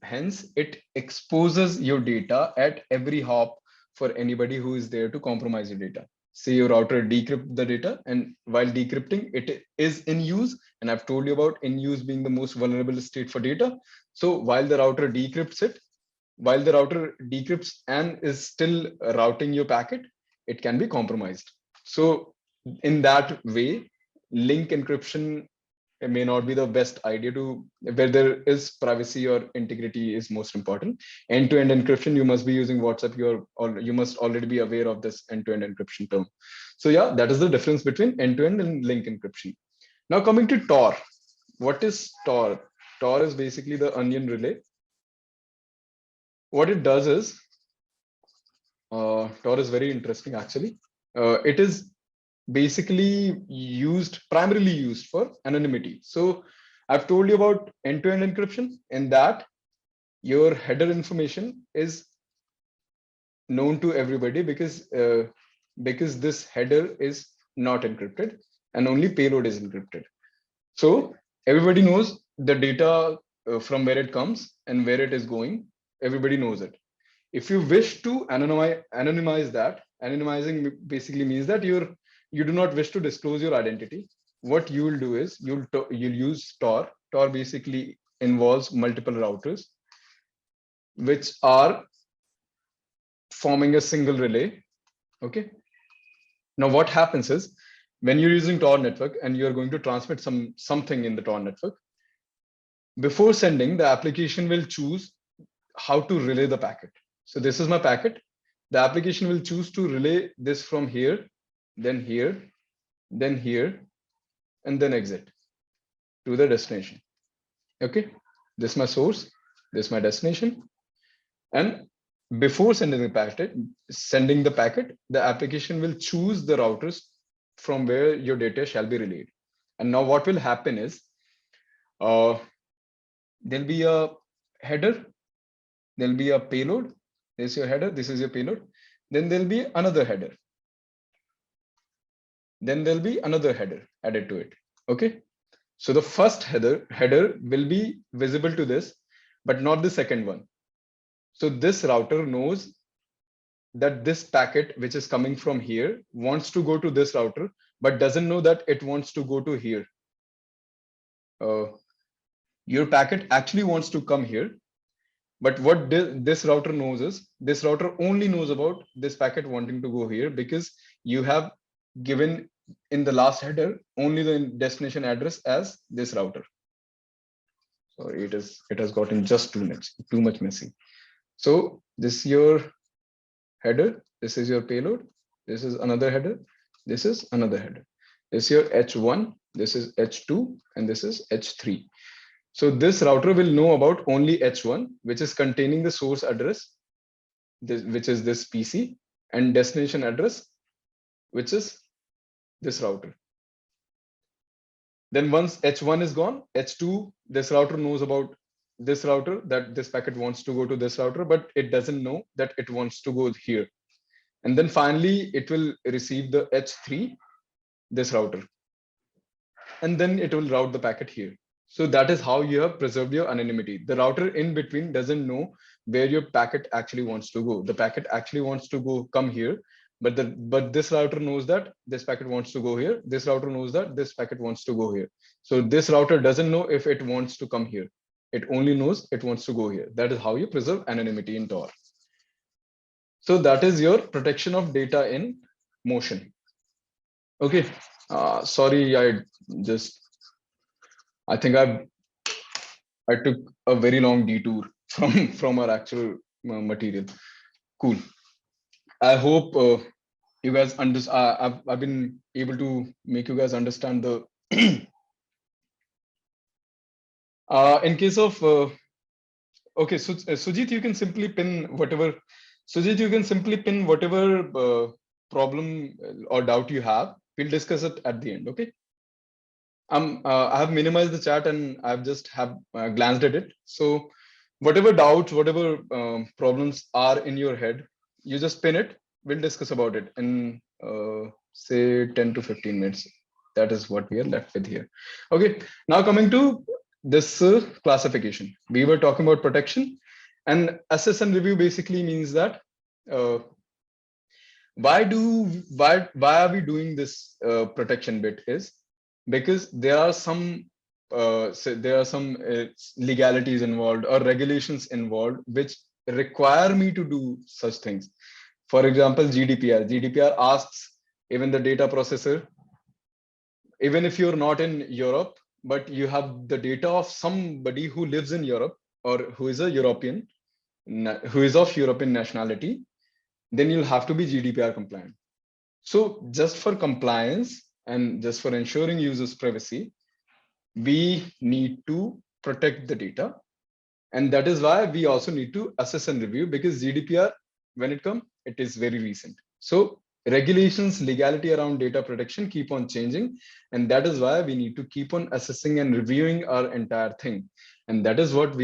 Hence, it exposes your data at every hop for anybody who is there to compromise your data. Say your router decrypt the data, and while decrypting, it is in use. And I've told you about in use being the most vulnerable state for data. So while the router decrypts and is still routing your packet, it can be compromised. So in that way, link encryption, it may not be the best idea to where there is privacy or integrity is most important. End-to-end encryption, you must be using WhatsApp. You must already be aware of this end-to-end encryption term. So yeah, that is the difference between end-to-end and link encryption. Now coming to Tor. What is Tor? Tor is basically the onion relay. What it does is Tor is very interesting actually. It is basically primarily used for anonymity. So I've told you about end-to-end encryption. In that, your header information is known to everybody because this header is not encrypted and only payload is encrypted. So everybody knows the data from where it comes and where it is going. Everybody knows it. If you wish to anonymize that, anonymizing basically means that you do not wish to disclose your identity. What you will do is you'll use Tor. Tor basically involves multiple routers, which are forming a single relay. Okay. Now what happens is when you're using Tor network and you're going to transmit something in the Tor network, before sending, the application will choose how to relay the packet. So this is my packet. The application will choose to relay this from here, then here, then here, and then exit to the destination. Okay, this is my source, this is my destination. And before sending the packet, the application will choose the routers from where your data shall be relayed. And now what will happen is there'll be a header, there'll be a payload. This is your header, this is your payload. Then there'll be another header. Then there'll be another header added to it. Okay. So the first header will be visible to this, but not the second one. So this router knows that this packet, which is coming from here, wants to go to this router, but doesn't know that it wants to go to here. Your packet actually wants to come here, but what this router knows is this router only knows about this packet wanting to go here because you have given in the last header only the destination address as this router. Sorry, it has gotten just too much messy. So this is your header, this is your payload, this is another header, this is another header. This is your H1, this is H2, and this is H3. So this router will know about only H1, which is containing the source address, which is this PC, and destination address, which is this router. Then once H1 is gone, H2, this router knows about this router, that this packet wants to go to this router, but it doesn't know that it wants to go here. And then finally, it will receive the H3, this router. And then it will route the packet here. So that is how you have preserved your anonymity. The router in between doesn't know where your packet actually wants to go. The packet actually wants to come here, but this router knows that this packet wants to go here. This router knows that this packet wants to go here. So this router doesn't know if it wants to come here. It only knows it wants to go here. That is how you preserve anonymity in Tor. So that is your protection of data in motion. Okay. Sorry, I think I took a very long detour from our actual material. Cool. I hope you guys understand. I've been able to make you guys understand the. In case of okay, so Sujit, you can simply pin whatever. Sujit, you can simply pin whatever problem or doubt you have. We'll discuss it at the end. Okay. I have minimized the chat and I've just have glanced at it. So whatever doubts, whatever problems are in your head, you just pin it. We'll discuss about it in say 10 to 15 minutes. That is what we are left with here. Okay, now coming to this classification. We were talking about protection, and assess and review basically means that why are we doing this protection bit is because there are some legalities involved or regulations involved which require me to do such things. For example, GDPR asks even the data processor, even if you're not in Europe, but you have the data of somebody who lives in Europe or who is a European, who is of European nationality, then you'll have to be GDPR compliant. So just for compliance and just for ensuring users' privacy, we need to protect the data. And that is why we also need to assess and review, because GDPR when it comes, it is very recent. So regulations, legality around data protection keep on changing. And that is why we need to keep on assessing and reviewing our entire thing. And that is what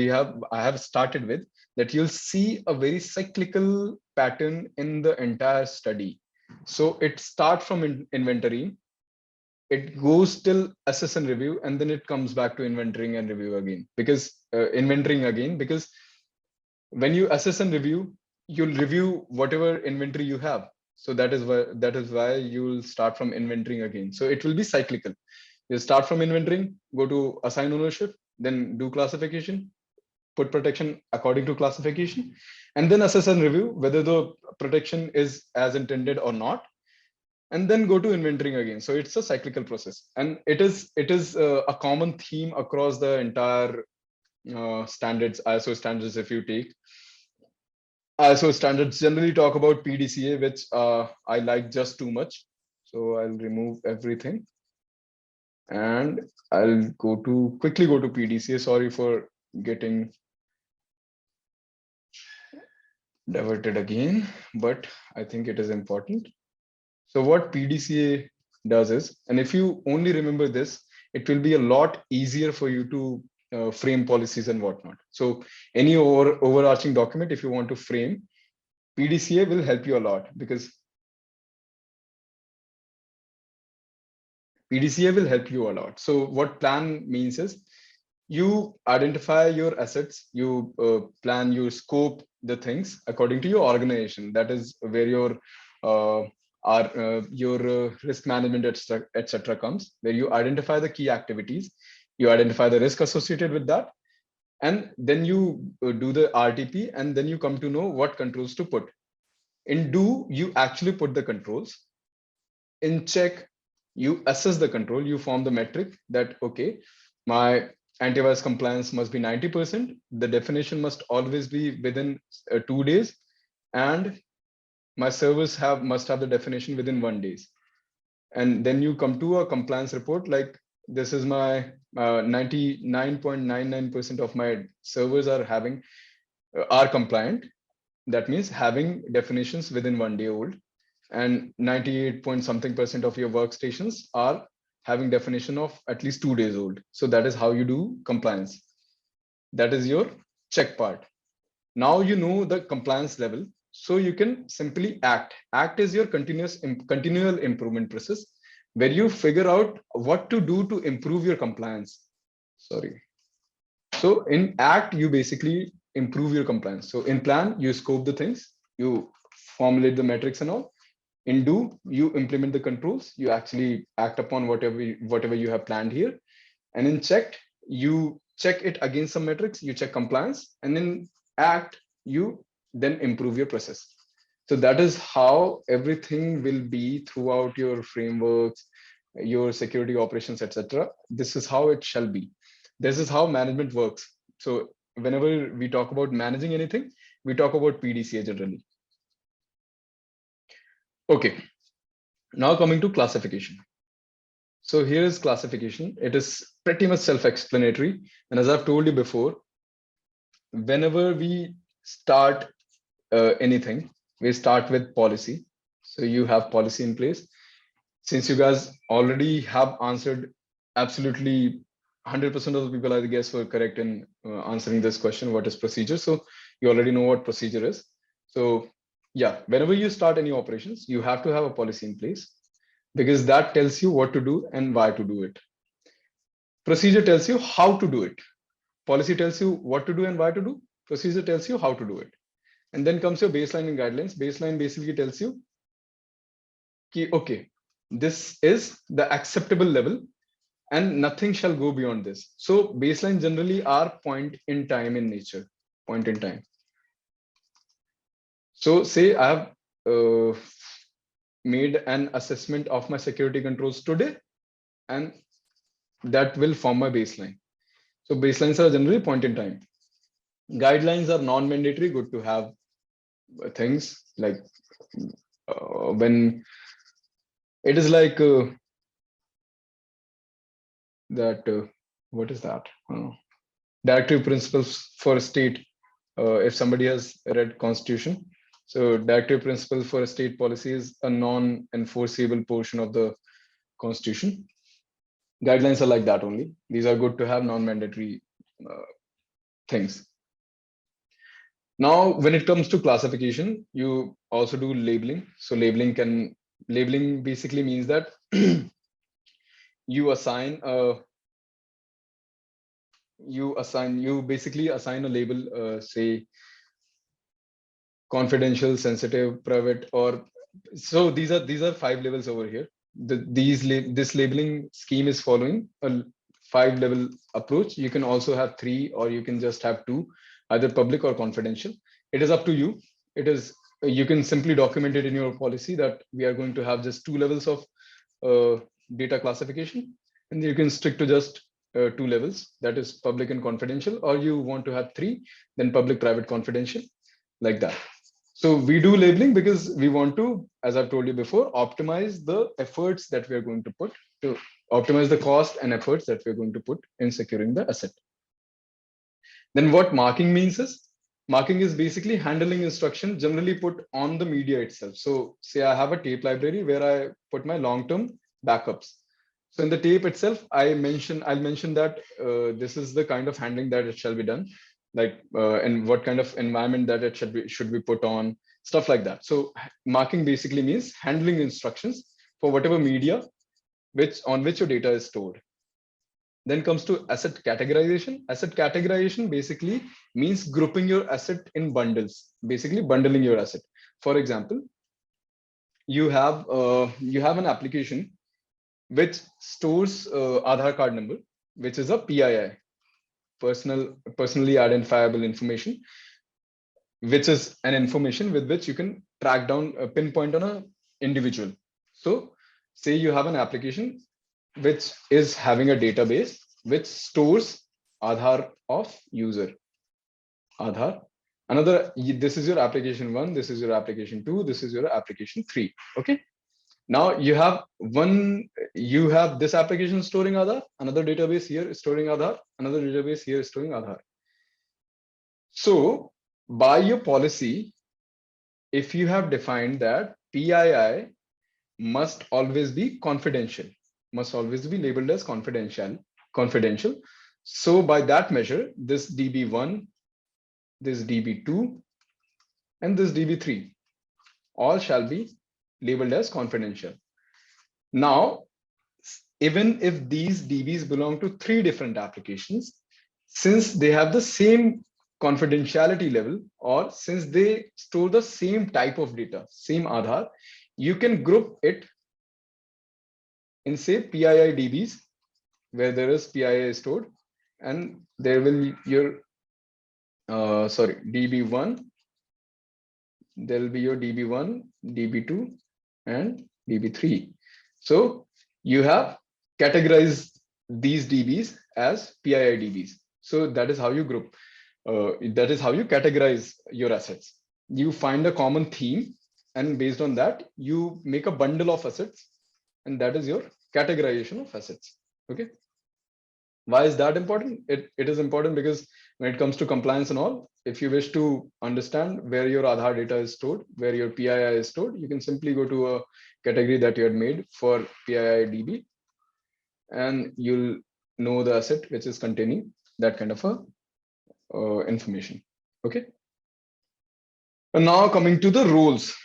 I have started with, that you'll see a very cyclical pattern in the entire study. So it starts from inventory, it goes till assess and review, and then it comes back to inventorying and review again, because inventorying again, because when you assess and review, you'll review whatever inventory you have. So that is why you'll start from inventorying again. So it will be cyclical. You start from inventorying, go to assign ownership, then do classification, put protection according to classification, and then assess and review whether the protection is as intended or not, and then go to inventorying again. So it's a cyclical process, and it is a common theme across the entire standards, ISO standards. If you take ISO standards, generally talk about PDCA, which I like just too much. So I'll remove everything and I'll quickly go to PDCA. Sorry for getting diverted again, but I think it is important. So what PDCA does is, and if you only remember this, it will be a lot easier for you to frame policies and whatnot. So any overarching document, if you want to frame, PDCA will help you a lot, because PDCA will help you a lot. So what plan means is, you identify your assets, you plan, you scope the things according to your organization. That is where your risk management, etc. comes, where you identify the key activities, you identify the risk associated with that, and then you do the RTP, and then you come to know what controls to put. In do, you actually put the controls. In check, you assess the control, you form the metric that, okay, my antivirus compliance must be 90%, the definition must always be within 2 days, and my servers must have the definition within 1 day. And then you come to a compliance report, like this is my 99.99% of my servers are compliant. That means having definitions within 1 day old, and 98 point something percent of your workstations are having definition of at least 2 days old. So that is how you do compliance. That is your check part. Now you know the compliance level, so you can simply act. Act is your continual improvement process, where you figure out what to do to improve your compliance. Sorry. So in act, you basically improve your compliance. So in plan, you scope the things, you formulate the metrics and all. In do, you implement the controls, you actually act upon whatever you have planned here. And in checked, you check it against some metrics, you check compliance, and in act, you then improve your process. So that is how everything will be throughout your frameworks, your security operations, etc. This is how it shall be. This is how management works. So whenever we talk about managing anything, we talk about PDCA generally. Okay, now coming to classification. So here is classification. It is pretty much self-explanatory. And as I've told you before, whenever we start anything, we start with policy. So you have policy in place. Since you guys already have answered, absolutely 100% of the people, I guess, were correct in answering this question, what is procedure? So you already know what procedure is. So yeah, whenever you start any operations, you have to have a policy in place, because that tells you what to do and why to do it. Procedure tells you how to do it. Policy tells you what to do and why to do. Procedure tells you how to do it. And then comes your baseline and guidelines. Baseline basically tells you, okay, this is the acceptable level and nothing shall go beyond this. So baseline generally are point in time in nature, point in time. So say I have made an assessment of my security controls today, and that will form my baseline. So baselines are generally point in time. Guidelines are non-mandatory, good to have things like when it is like that, what is that? Directive principles for a state. If somebody has read Constitution, So directive principle for a state policy is a non-enforceable portion of the constitution. Guidelines are like that only. These are good to have, non-mandatory things. Now, when it comes to classification, you also do labeling. So labeling basically means that you basically assign a label, say confidential, sensitive, private, or so these are 5 levels over here. This labeling scheme is following a 5-level approach. You can also have 3, or you can just have 2, either public or confidential. It is up to you. You can simply document it in your policy that we are going to have just 2 levels of data classification, and you can stick to just 2 levels, that is public and confidential, or you want to have 3, then public, private, confidential, like that. So we do labeling because we want to, as I've told you before, optimize the efforts that we are going to put, to optimize the cost and efforts that we're going to put in securing the asset. Then what marking means is, marking is basically handling instruction generally put on the media itself. So say I have a tape library where I put my long-term backups. So in the tape itself, I'll mention that this is the kind of handling that it shall be done, like and what kind of environment that it should be put on, stuff like that. So marking basically means handling instructions for whatever media on which your data is stored. Then comes to asset categorization. Asset categorization basically means grouping your asset in bundles, basically bundling your asset. For example, you have an application which stores Aadhaar card number, which is a PII, personally identifiable information, which is an information with which you can track down a pinpoint on an individual. So say you have an application which is having a database which stores Aadhaar of user. Aadhaar. This is your application 1, this is your application 2, this is your application 3. Okay. Now you have this application storing Aadhaar, another database here is storing Aadhaar, another database here is storing Aadhaar. So by your policy, if you have defined that PII must always be confidential, must always be labeled as confidential. So by that measure, this DB1, this DB2, and this DB3 all shall be labeled as confidential. Now, even if these DBs belong to 3 different applications, since they have the same confidentiality level, or since they store the same type of data, same Aadhaar, you can group it in, say, PII DBs, where there is PII stored, and there will be your DB1, there will be your DB1, DB2, and DB3. So you have categorized these DBs as PII DBs. So that is how you group. That is how you categorize your assets. You find a common theme, and based on that, you make a bundle of assets, and that is your categorization of assets. Okay. Why is that important? It is important because when it comes to compliance and all, if you wish to understand where your Aadhaar data is stored, where your PII is stored, you can simply go to a category that you had made for PII DB, and you'll know the asset which is containing that kind of a information. Okay. And now coming to the roles.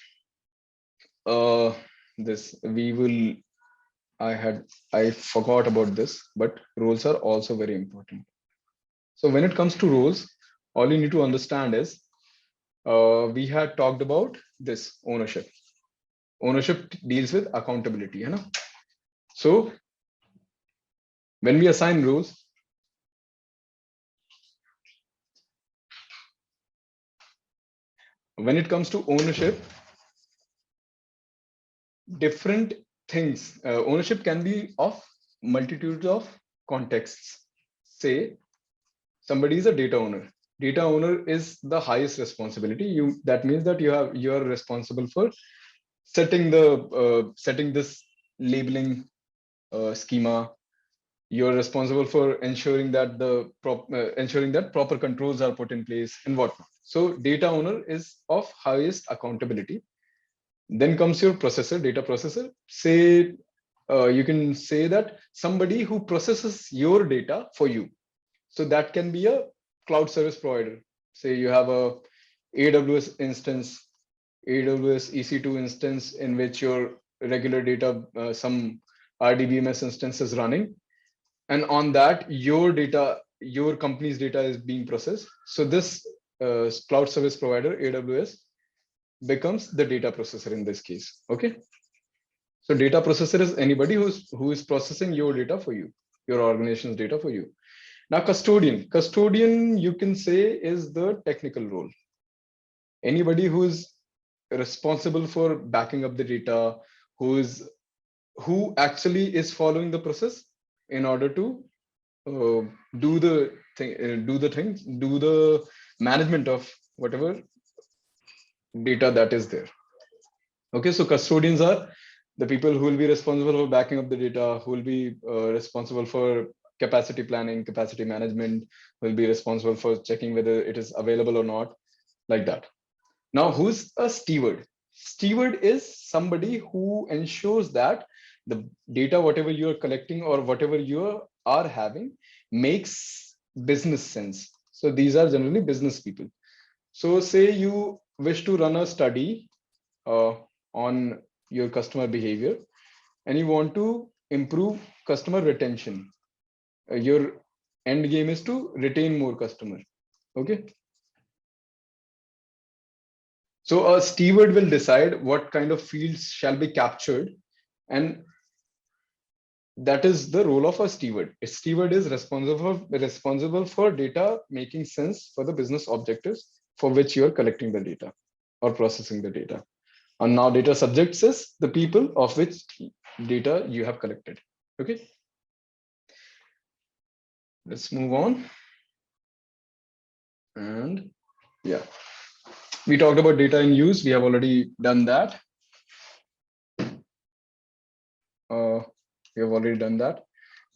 I forgot about this, but roles are also very important. So when it comes to roles, all you need to understand is we had talked about this ownership. Ownership deals with accountability. You know? So when we assign roles, when it comes to ownership, different things, ownership can be of multitude of contexts. Say somebody is a data owner. Data owner is the highest responsibility. That means that you are responsible for setting this labeling schema. You're responsible for ensuring that proper controls are put in place and whatnot. So data owner is of highest accountability. Then comes your processor, data processor. Say you can say that somebody who processes your data for you. So that can be a cloud service provider. Say you have a AWS instance, AWS EC2 instance in which your regular data, some RDBMS instance is running, and on that your data, your company's data is being processed. So this cloud service provider, AWS, becomes the data processor in this case. Okay. So data processor is anybody who is processing your data for you, your organization's data for you. Now custodian you can say is the technical role. Anybody who is responsible for backing up the data, who actually is following the process in order to uh, do the thing, do the management of whatever data that is there. Okay, so custodians are the people who will be responsible for backing up the data, who will be responsible for capacity planning, capacity management, will be responsible for checking whether it is available or not, like that. Now, who's a steward? Steward is somebody who ensures that the data, whatever you're collecting or whatever you are having, makes business sense. So these are generally business people. So say you wish to run a study uh, on your customer behavior and you want to improve customer retention. Your end game is to retain more customer. Okay. So a steward will decide what kind of fields shall be captured, and that is the role of a steward. A steward is responsible for data making sense for the business objectives for which you are collecting the data or processing the data. And now data subjects is the people of which data you have collected. Okay, let's move on. And yeah, we talked about data in use. We have already done that. Uh, we have already done that.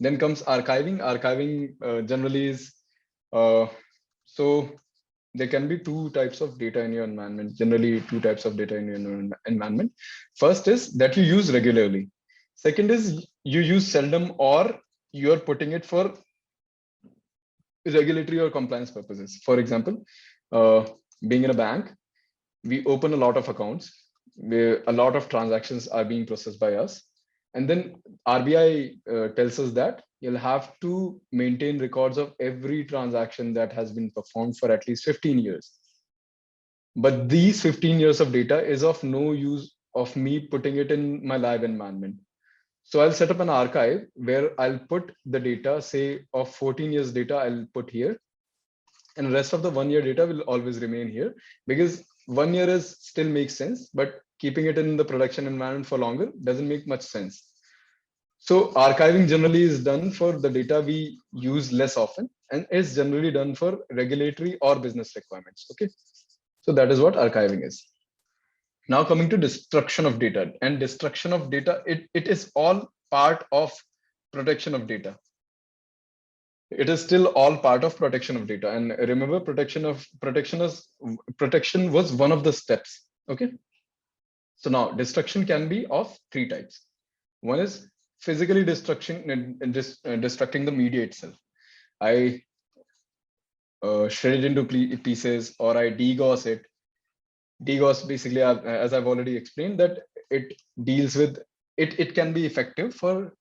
Then comes archiving. Archiving generally is so there can be two types of data in your environment. Generally, two types of data in your environment. First is that you use regularly. Second is you use seldom, or you are putting it for regulatory or compliance purposes. For example, being in a bank, we open a lot of accounts where a lot of transactions are being processed by us. And then RBI tells us that you'll have to maintain records of every transaction that has been performed for at least 15 years. But these 15 years of data is of no use of me putting it in my live environment. So I'll set up an archive where I'll put the data, say of 14 years data, I'll put here. And the rest of the 1 year data will always remain here, because 1 year is still makes sense, but keeping it in the production environment for longer doesn't make much sense. So archiving generally is done for the data we use less often, and is generally done for regulatory or business requirements. Okay, so that is what archiving is. Now coming to destruction of data. And destruction of data, it is all part of protection of data. It is still all part of protection of data. And remember, protection was one of the steps. Okay, so now destruction can be of three types. One is physically destructing the media itself. I shred it into pieces, or I degauss it. Degauss basically, as I've already explained, that it deals with it. It can be effective for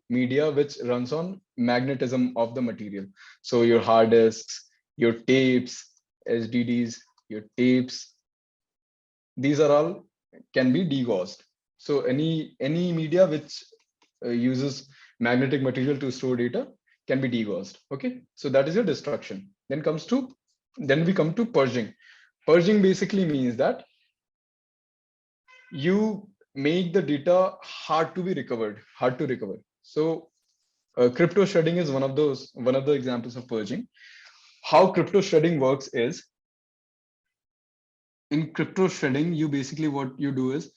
media which runs on magnetism of the material. So your hard disks, your tapes, SDDs, your tapes, these are all can be degaussed. So any media which uses magnetic material to store data can be degaussed. Okay, so that is your destruction. Then we come to purging. Purging basically means that you make the data hard to be recovered, hard to recover. So crypto shredding is one of the examples of purging. How crypto shredding works is, in crypto shredding, you basically, what you do is,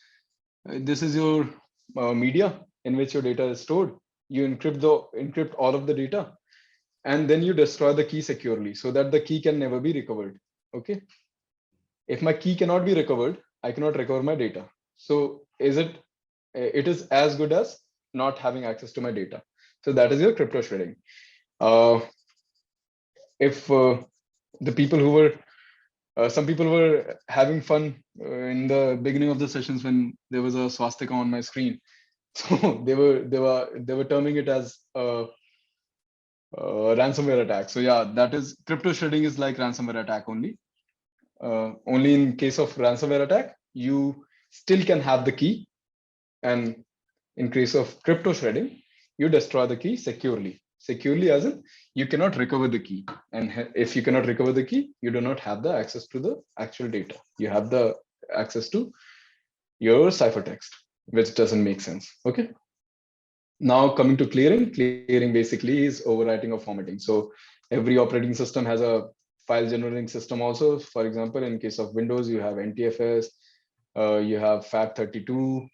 this is your media in which your data is stored. You encrypt all of the data, and then you destroy the key securely so that the key can never be recovered. Okay. If my key cannot be recovered, I cannot recover my data. So it is as good as not having access to my data. So that is your crypto shredding. Uh, if the people who were some people were having fun in the beginning of the sessions when there was a swastika on my screen. So they were terming it as ransomware attack. So yeah, that is crypto shredding is like ransomware attack only. Only in case of ransomware attack, you still can have the key, and in case of crypto shredding, you destroy the key securely. Securely as in you cannot recover the key, and if you cannot recover the key, you do not have the access to the actual data. You have the access to your ciphertext, which doesn't make sense. Okay. Now coming to clearing basically is overwriting or formatting. So every operating system has a file generating system also. For example, in case of Windows, you have NTFS, you have FAT32,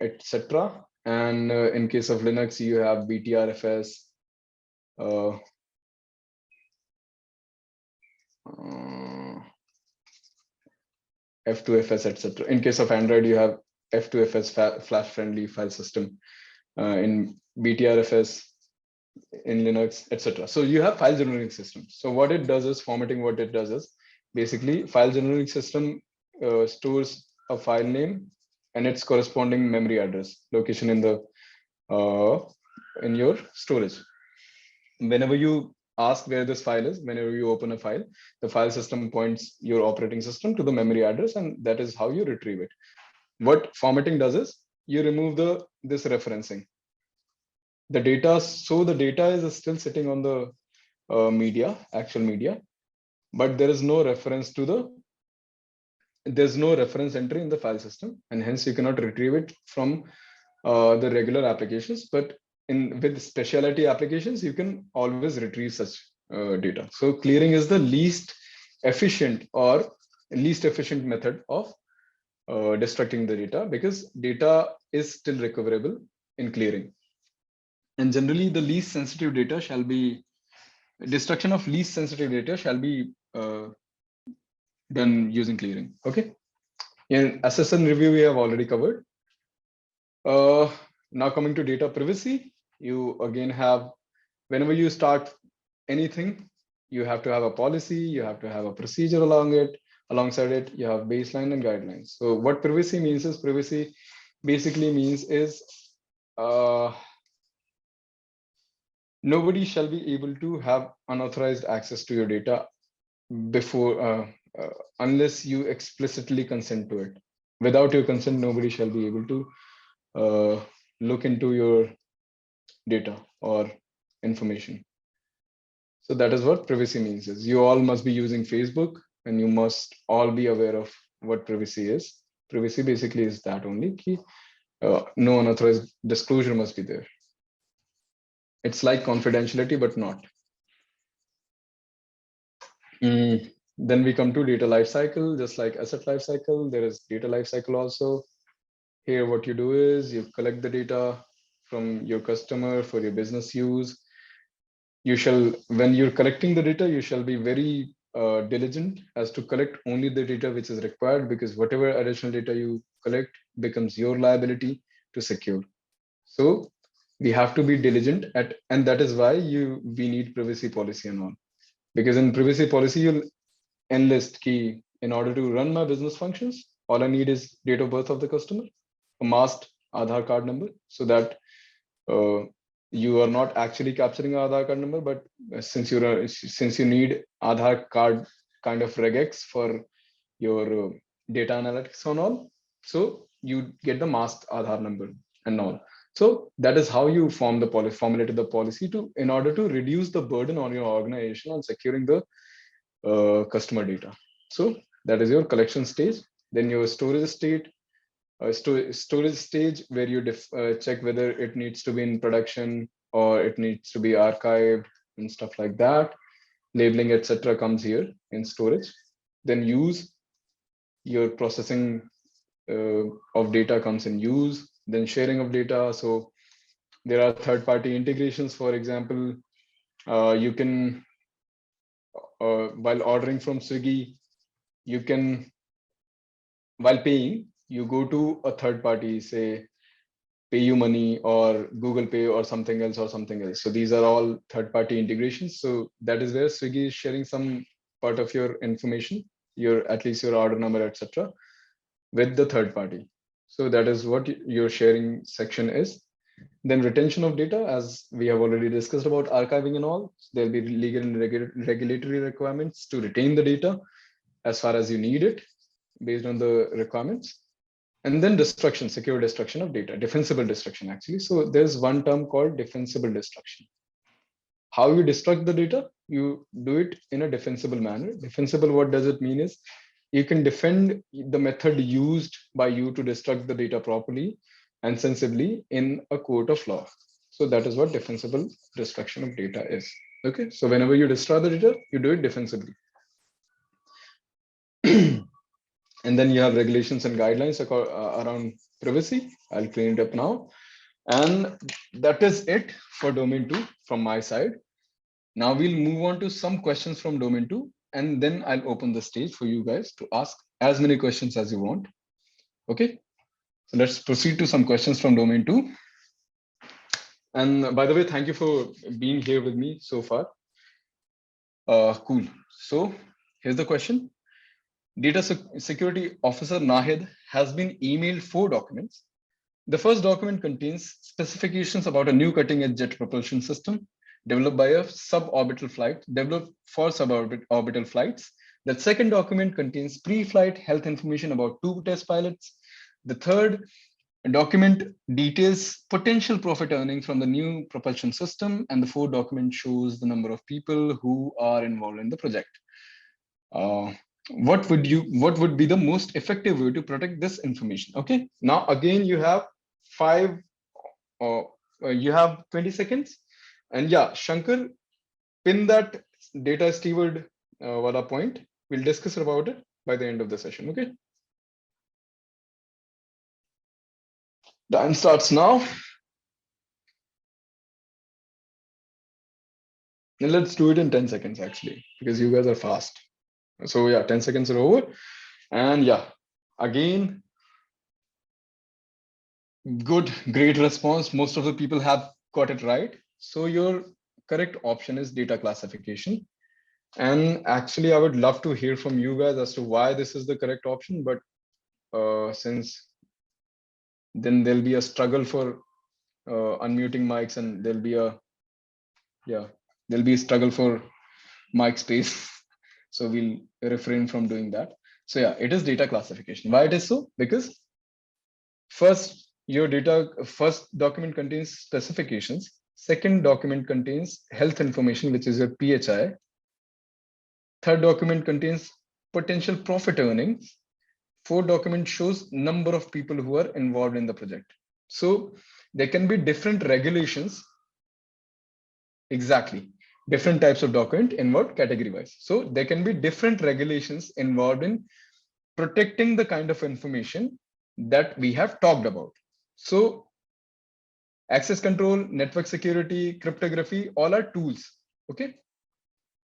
etc. And in case of Linux, you have BTRFS, uh, F2FS, etc. In case of Android, you have F2FS, flash friendly file system. In BTRFS, in Linux, etc. So you have file generating system. So what it does is formatting. What it does is basically file generating system stores a file name and its corresponding memory address location in your storage. Whenever you ask where this file is, whenever you open a file, the file system points your operating system to the memory address, and that is how you retrieve it. What formatting does is you remove this referencing. The data, so the data is still sitting on the actual media, but there's no reference entry in the file system, and hence you cannot retrieve it from the regular applications. But with specialty applications, you can always retrieve such data. So clearing is the least efficient method of destructing the data, because data is still recoverable in clearing. And generally, the least sensitive data shall be destruction of least sensitive data shall be done using clearing. Okay. In assess and review, we have already covered. Now coming to data privacy, you again have, whenever you start anything, you have to have a policy, you have to have a procedure alongside it, you have baseline and guidelines. So what privacy means is, privacy basically means is nobody shall be able to have unauthorized access to your data before unless you explicitly consent to it. Without your consent, nobody shall be able to look into your data or information. So that is what privacy means is, you all must be using Facebook, and you must all be aware of what privacy is. Privacy basically is that only key. No unauthorized disclosure must be there. It's like confidentiality, but not. Then we come to data lifecycle. Just like asset lifecycle, there is data lifecycle also. Here, what you do is you collect the data from your customer for your business use. You shall, when you're collecting the data, you shall be very diligent as to collect only the data which is required, because whatever additional data you collect becomes your liability to secure. So we have to be diligent at, and that is why we need privacy policy and all. Because in privacy policy, you'll enlist key, in order to run my business functions, all I need is date of birth of the customer, a masked Aadhaar card number, so that you are not actually capturing Aadhaar card number, but since you need Aadhaar card kind of regex for your data analytics and all, so you get the masked Aadhaar number and all. So that is how you formulated the policy to, in order to reduce the burden on your organization on securing the customer data. So that is your collection stage. Then your storage stage, where you check whether it needs to be in production or it needs to be archived and stuff like that. Labeling, etc., comes here in storage. Then use, your processing of data comes in use. Then sharing of data. So There are third-party integrations. For example, you can, while ordering from Swiggy, you can, while paying, you go to a third party, say PayUmoney or Google Pay or something else or something else. So these are all third-party integrations. So that is where Swiggy is sharing some part of your information, your at least your order number, etc., with the third party. So that is what your sharing section is. Then retention of data, as we have already discussed about archiving and all, there'll be legal and regulatory requirements to retain the data as far as you need it based on the requirements. And then destruction, secure destruction of data, defensible destruction actually. So there's one term called defensible destruction. How you destruct the data, you do it in a defensible manner. Defensible, what does it mean is you can defend the method used by you to destruct the data properly and sensibly in a court of law. So that is what defensible destruction of data is. Okay, so whenever you destroy the data, you do it defensively. And then you have regulations and guidelines around privacy. I'll clean it up now. And that is it for domain 2 from my side. Now we'll move on to some questions from domain 2, and then I'll open the stage for you guys to ask as many questions as you want. Okay, so let's proceed to some questions from domain 2. And by the way, thank you for being here with me so far. Cool. So here's the question. Data Security Officer Nahid has been emailed 4 documents. The first document contains specifications about a new cutting-edge jet propulsion system developed by a suborbital flight, developed for suborbital flights. The second document contains pre-flight health information about 2 test pilots. The third document details potential profit earnings from the new propulsion system, and the fourth document shows the number of people who are involved in the project. What would be the most effective way to protect this information? Okay, now again you have 20 seconds, and yeah, Shankar, pin that data steward wala point. We'll discuss about it by the end of the session. Okay, time starts now. And let's do it in 10 seconds actually, because you guys are fast. So yeah, 10 seconds are over. And yeah, again, good, great response. Most of the people have got it right. So your correct option is data classification. And actually, I would love to hear from you guys as to why this is the correct option. But since then there'll be a struggle for unmuting mics, and there'll be a struggle for mic space. So we'll refrain from doing that. So yeah, it is data classification. Why it is so? Because first document contains specifications. Second document contains health information, which is your PHI. Third document contains potential profit earnings. Fourth document shows number of people who are involved in the project. So there can be different regulations. Exactly. Different types of document involved category wise. So there can be different regulations involved in protecting the kind of information that we have talked about. So access control, network security, cryptography, all are tools. Okay.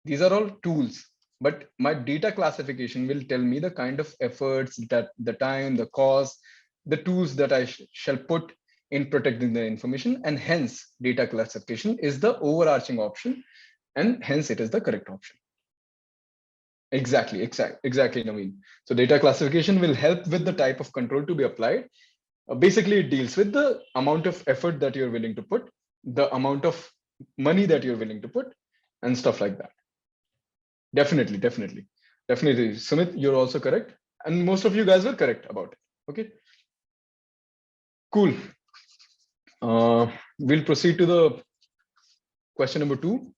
These are all tools, but my data classification will tell me the kind of efforts, that the time, the cost, the tools that I shall put in protecting the information, and hence data classification is the overarching option, and hence it is the correct option. Exactly, Naveen. So data classification will help with the type of control to be applied. Basically, it deals with the amount of effort that you're willing to put, the amount of money that you're willing to put, and stuff like that. Definitely. Sumit, you're also correct. And most of you guys were correct about it. Okay, cool. We'll proceed to the question number 2.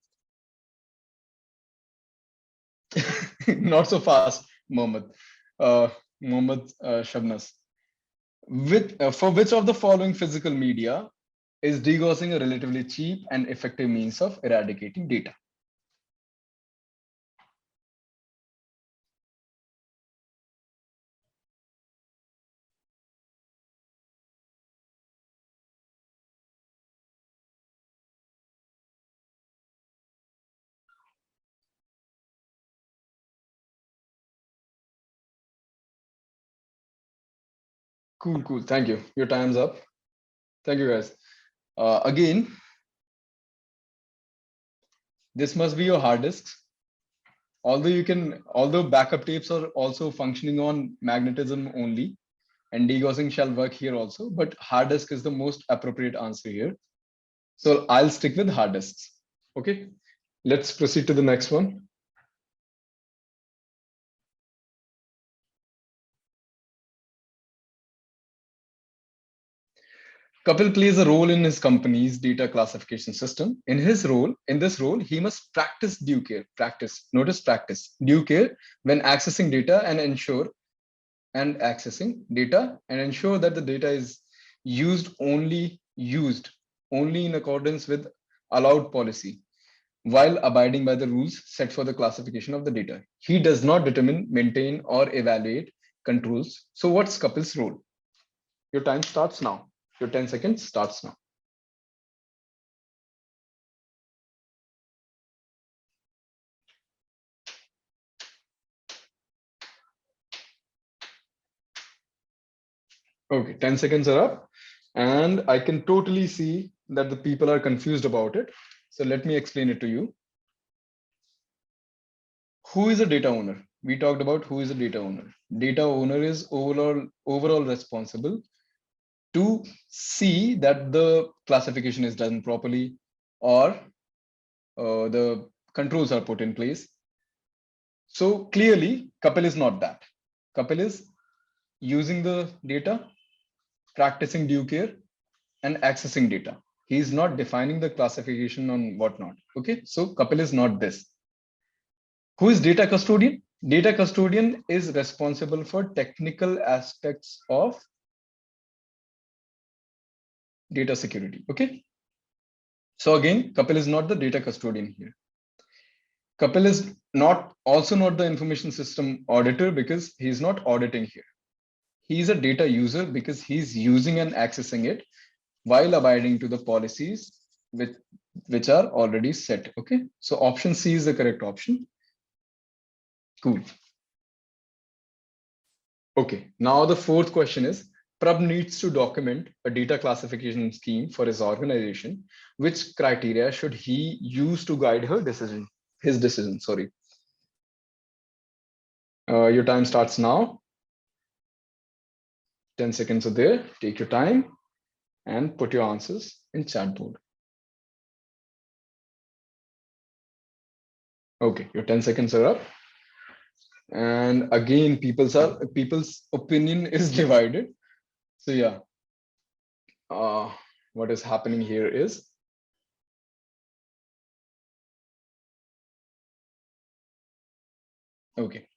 Not so fast, Mohammed. Shabnas. For which of the following physical media is degaussing a relatively cheap and effective means of eradicating data? Cool. Thank you. Your time's up. Thank you, guys. Again, this must be your hard disks. Although backup tapes are also functioning on magnetism only, and degaussing shall work here also, but hard disk is the most appropriate answer here. So I'll stick with hard disks. Okay, let's proceed to the next one. Kapil plays a role in his company's data classification system. In this role, he must practice due care. Notice practice due care when accessing data and ensure that the data is used only in accordance with allowed policy while abiding by the rules set for the classification of the data. He does not determine, maintain, or evaluate controls. So what's Kapil's role? Your time starts now. Your 10 seconds starts now. Okay, 10 seconds are up. And I can totally see that the people are confused about it. So let me explain it to you. Who is a data owner? We talked about who is a data owner. Data owner is overall responsible to see that the classification is done properly or the controls are put in place. So clearly, Kapil is not that. Kapil is using the data, practicing due care, and accessing data. He is not defining the classification on whatnot. Okay, so Kapil is not this. Who is data custodian? Data custodian is responsible for technical aspects of data security. Okay. So again, Kapil is not the data custodian here. Kapil is also not the information system auditor because he's not auditing here. He's a data user because he's using and accessing it while abiding to the policies which are already set. Okay. So option C is the correct option. Cool. Okay, now the fourth question is, Prab needs to document a data classification scheme for his organization. Which criteria should he use to guide his decision, sorry. Your time starts now. 10 seconds are there. Take your time and put your answers in chat board. Okay, your 10 seconds are up. And again, people's opinion is divided. So yeah, what is happening here is okay.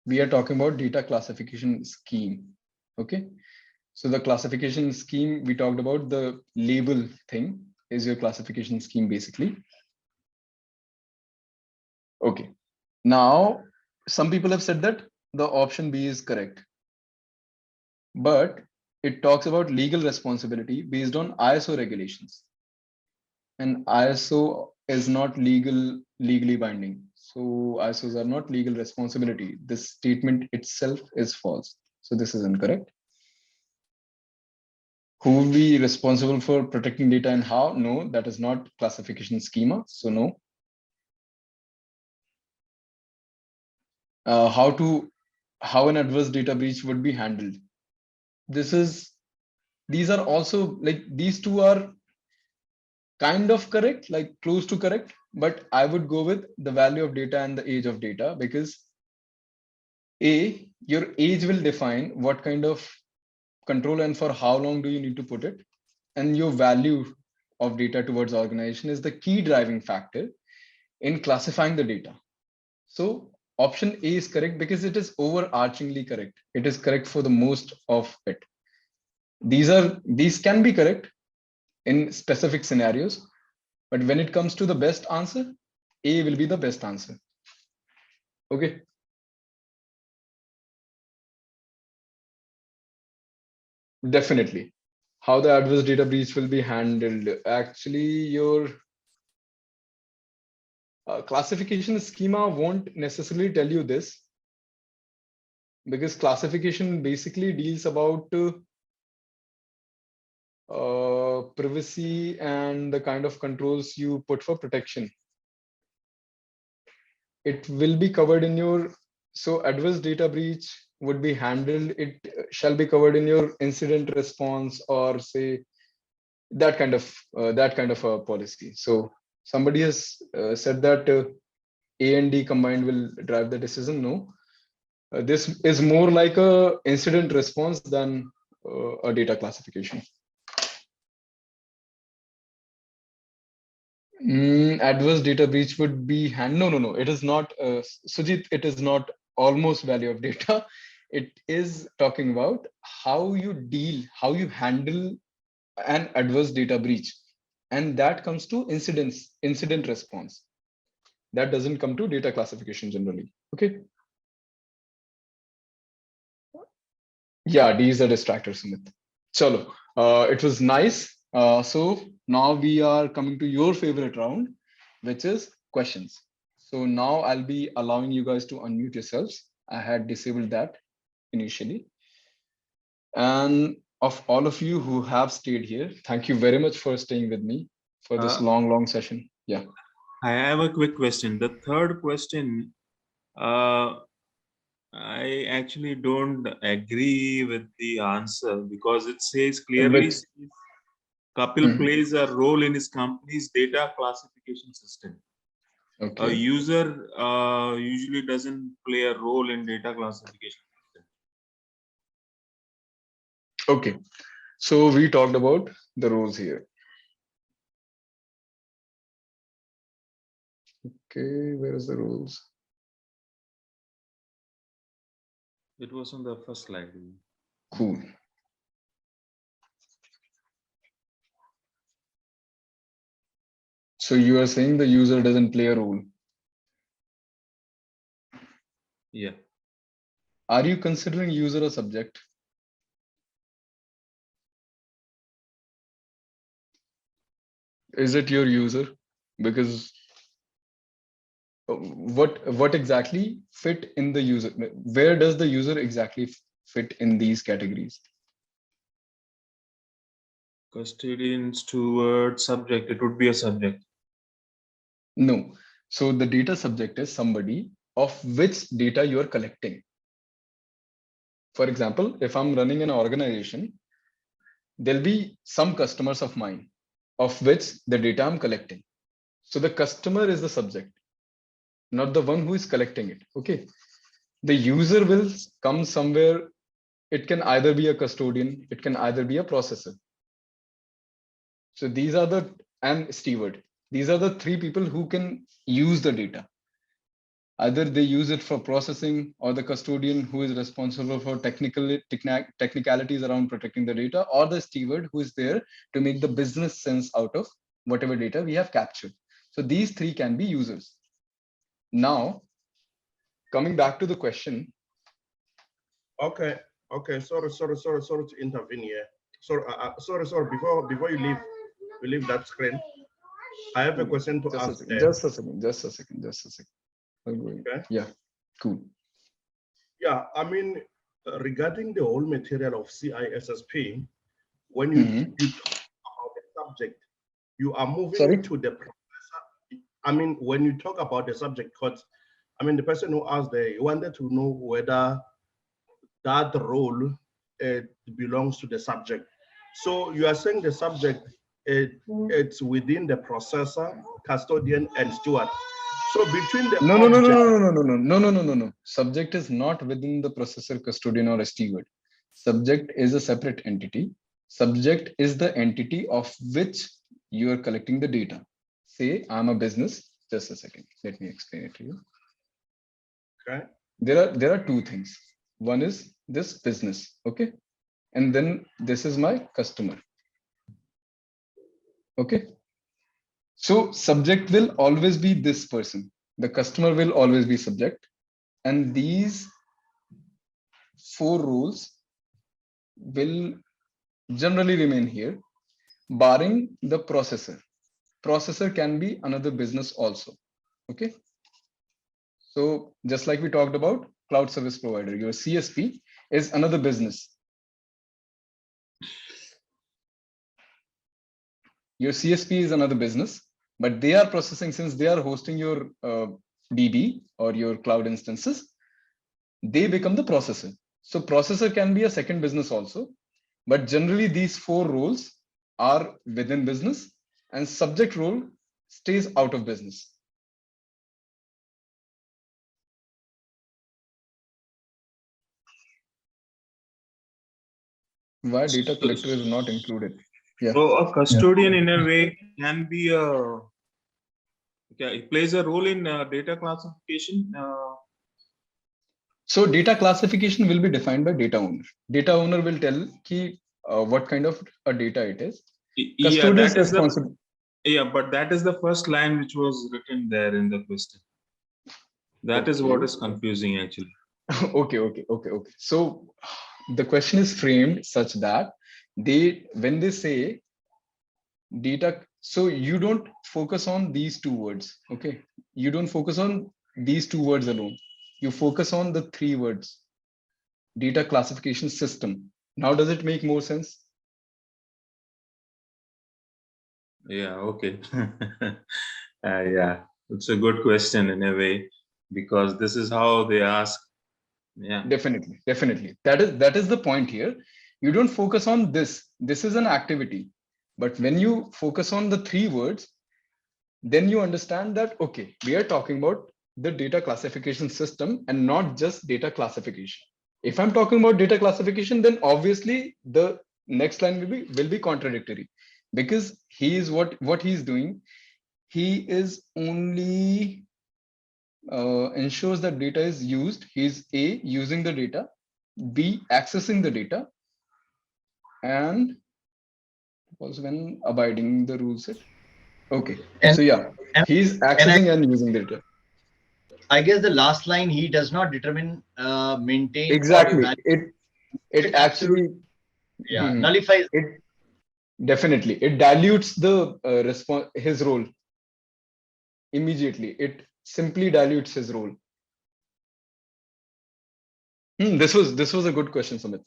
We are talking about data classification scheme. Okay. So the classification scheme, we talked about the label thing is your classification scheme basically. Okay. Now, some people have said that the option B is correct, but it talks about legal responsibility based on ISO regulations. And ISO is not legally binding. So ISOs are not legal responsibility. This statement itself is false. So this is incorrect. Who will be responsible for protecting data and how? No, that is not classification schema. So no. How an adverse data breach would be handled. These are also like these two are kind of correct, like close to correct, but I would go with the value of data and the age of data because your age will define what kind of control and for how long do you need to put it, and your value of data towards organization is the key driving factor in classifying the data. So option A is correct because it is overarchingly correct. It is correct for the most of it. These can be correct in specific scenarios, but when it comes to the best answer, A will be the best answer. Okay. Definitely. How the adverse data breach will be handled. Actually, your classification schema won't necessarily tell you this. because classification basically deals about privacy and the kind of controls you put for protection. It will be covered in your, so adverse data breach would be handled, it shall be covered in your incident response, or say that kind of a policy. So somebody has said that A and D combined will drive the decision. No, this is more like a incident response than a data classification. Adverse data breach would be no. It is not, Sujit. It is not almost value of data. It is talking about how you deal, how you handle an adverse data breach, and that comes to incident response. That doesn't come to data classification generally. Okay. Yeah, these are distractors, Sumit. Chalo, it was nice. So now we are coming to your favorite round, which is questions. So now I'll be allowing you guys to unmute yourselves. I had disabled that initially. And of all of you who have stayed here, thank you very much for staying with me for this long session. Yeah. I have a quick question. The third question, I actually don't agree with the answer because it says clearly Kapil plays a role in his company's data classification system. Okay. A user usually doesn't play a role in data classification system. Okay. So we talked about the roles here. Okay, where is the rules? It was on the first slide. Cool. So you are saying the user doesn't play a role? Yeah. Are you considering user a subject? Is it your user? Because what exactly fit in the user? Where does the user exactly fit in these categories? Custodian, steward, subject. It would be a subject. No. So the data subject is somebody of which data you are collecting. For example, if I'm running an organization, there'll be some customers of mine of which the data I'm collecting. So the customer is the subject, not the one who is collecting it. Okay. The user will come somewhere. It can either be a custodian, it can either be a processor. So these are the, and steward. These are the three people who can use the data. Either they use it for processing, or the custodian who is responsible for technicalities around protecting the data, or the steward who is there to make the business sense out of whatever data we have captured. So these three can be users. Now, coming back to the question. Okay. Sorry to intervene here. Sorry. Before you leave that screen, I have a question to ask. Just a second. Okay. Yeah, cool. Yeah, I mean, regarding the whole material of CISSP, when you talk about the subject, you are moving to the processor. I mean, when you talk about the subject code, I mean, the person who asked there, he wanted to know whether that role belongs to the subject. So you are saying the subject, it's within the processor, custodian, and steward. So between the No. Subject is not within the processor, custodian, or a steward. Subject is a separate entity. Subject is the entity of which you are collecting the data. Say I'm a business. Just a second. Let me explain it to you. Okay. There are two things. One is this business, okay, and then this is my customer. Okay. So subject will always be this person. The customer will always be subject. And these four rules will generally remain here, barring the processor. Processor can be another business also. Okay. So just like we talked about, cloud service provider. Your CSP is another business. Your CSP is another business, but they are processing, since they are hosting your DB or your cloud instances, they become the processor. So processor can be a second business also, but generally these 4 roles are within business and subject role stays out of business. Why data collector is not included? Yeah. So a custodian in a way can be a, it plays a role in data classification. So data classification will be defined by data owner. Data owner will tell ki, what kind of a data it is. Yeah, Custodian's that is responsible. but that is the first line which was written there in the question. That is what is confusing actually. Okay. So the question is framed such that when they say data, so you don't focus on these 2 words. Okay, you don't focus on these 2 words alone. You focus on the 3 words: data classification system. Now, does it make more sense? Yeah, okay. Yeah, it's a good question in a way, because this is how they ask. Yeah, Definitely. That is the point here. You don't focus on this. This is an activity. But when you focus on the 3 words, then you understand that, okay, we are talking about the data classification system and not just data classification. If I'm talking about data classification, then obviously the next line will be contradictory, because he is what he's doing. He is only ensures that data is used. He's A, using the data, B, accessing the data, and also when abiding the rules. Okay, so yeah, he's accessing and using the data. I guess the last line, he does not determine, maintain, Exactly. or evaluate. It actually Nullifies. it definitely it dilutes the response, his role immediately. It simply dilutes his role. This was a good question, Sumit.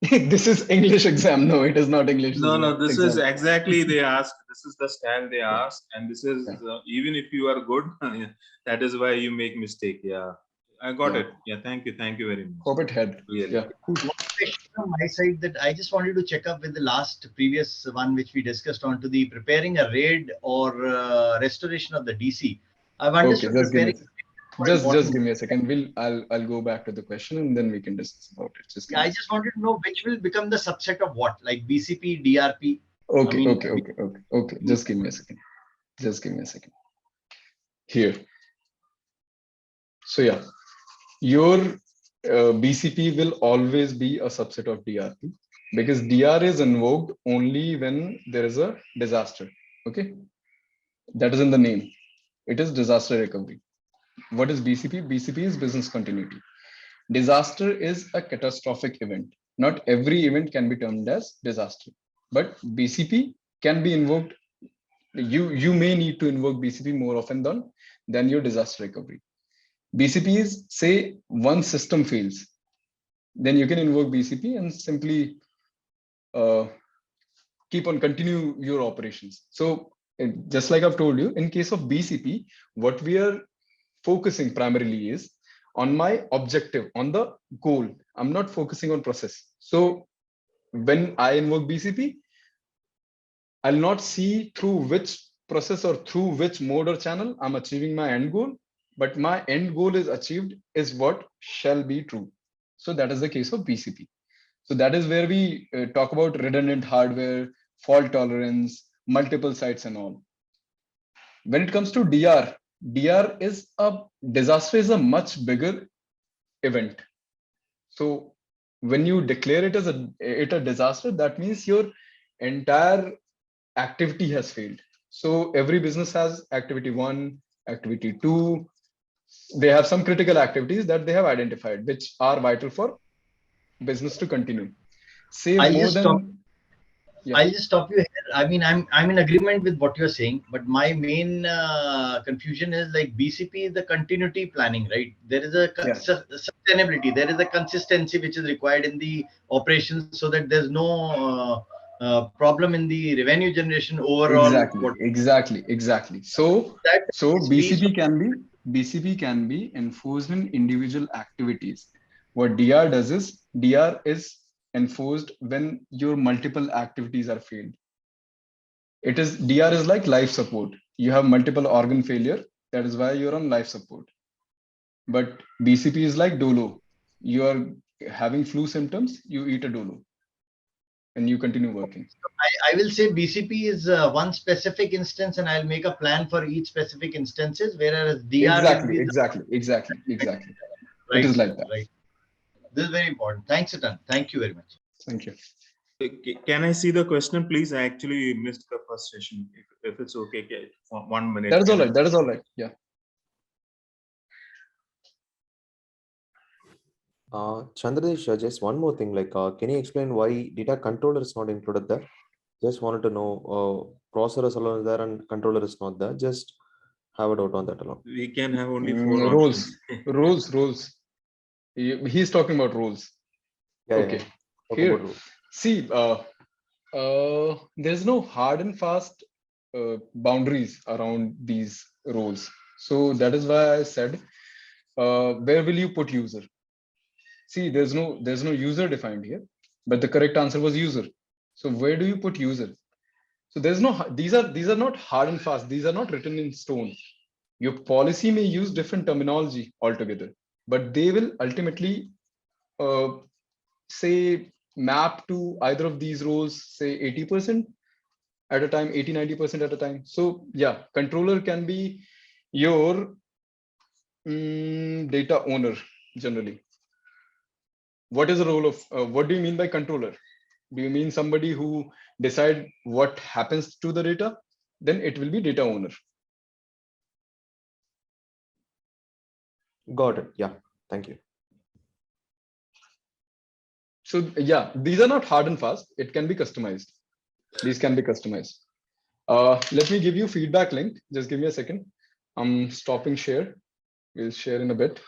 This is English exam. No, it is not English. no, this exam. is exactly they ask. This is the style they ask, and this is even if you are good, that is why you make mistake. Yeah, I got it. Yeah, thank you very much. Hope it helped. Really. Yeah. One question from my side that I just wanted to check up with the last previous one which we discussed on to the preparing a raid or restoration of the DC. I've understood preparing. Just give me a second. I'll go back to the question and then we can discuss about it. I just wanted to know which will become the subset of what, like BCP, DRP. Okay. Just give me a second. Here. So yeah, your BCP will always be a subset of DRP, because DR is invoked only when there is a disaster. Okay, that is in the name. It is disaster recovery. What is BCP? BCP is business continuity. Disaster is a catastrophic event. Not every event can be termed as disaster, but BCP can be invoked. You may need to invoke BCP more often than your disaster recovery. BCP is, say, one system fails, then you can invoke BCP and simply keep on continue your operations. So just like I've told you, in case of BCP, what we are focusing primarily is on my objective, on the goal. I'm not focusing on process. So when I invoke BCP, I'll not see through which process or through which mode or channel I'm achieving my end goal, but my end goal is achieved is what shall be true. So that is the case of BCP. So that is where we talk about redundant hardware, fault tolerance, multiple sites and all. When it comes to DR, DR is a disaster is a much bigger event. So when you declare it as a disaster, that means your entire activity has failed. So every business has activity 1, activity 2. They have some critical activities that they have identified, which are vital for business to continue. Save more than. I'll just stop you here. I mean, I'm in agreement with what you're saying, but my main confusion is like BCP is the continuity planning, right? There is a sustainability, there is a consistency which is required in the operations, so that there's no problem in the revenue generation overall. Exactly. So That BCP can be enforced in individual activities. What DR does is DR is enforced when your multiple activities are failed. DR is like life support. You have multiple organ failure. That is why you're on life support. But BCP is like dolo. You are having flu symptoms, you eat a dolo and you continue working. I will say BCP is one specific instance, and I'll make a plan for each specific instances, whereas DR will be Exactly. Right, It is like that. Right. This is very important. Thanks, Atan. Thank you very much. Thank you. Can I see the question, please? I actually missed the first session. If it's okay, 1 minute. That is all right. That is all right. Yeah. Chandradesh, just one more thing. Like, can you explain why data controller is not included there? Just wanted to know. Processor is alone there and controller is not there. Just have a doubt on that alone. We can have only 4 roles. He's talking about roles. Yeah, okay. Yeah. Here, see, there's no hard and fast boundaries around these roles. So that is why I said, where will you put user? See, there's no user defined here, but the correct answer was user. So where do you put user? So there's no, these are not hard and fast. These are not written in stone. Your policy may use different terminology altogether, but they will ultimately say map to either of these roles, say 80% at a time, 80-90% at a time. So yeah, controller can be your data owner generally. What is the role of, what do you mean by controller? Do you mean somebody who decide what happens to the data? Then it will be data owner. Got it. Yeah. Thank you. So yeah, these are not hard and fast. It can be customized. These can be customized. Let me give you feedback link. Just give me a second. I'm stopping share. We'll share in a bit.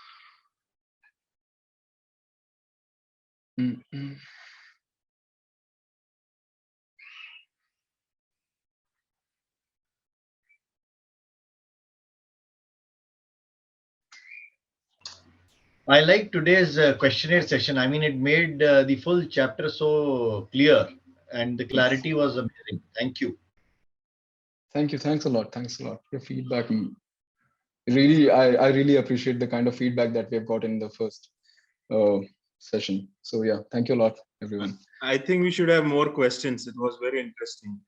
I like today's questionnaire session. I mean, it made the full chapter so clear, and the clarity was amazing. Thank you. Thank you. Thanks a lot. Your feedback. Really, I really appreciate the kind of feedback that we have got in the first session. So yeah, thank you a lot, everyone. I think we should have more questions. It was very interesting.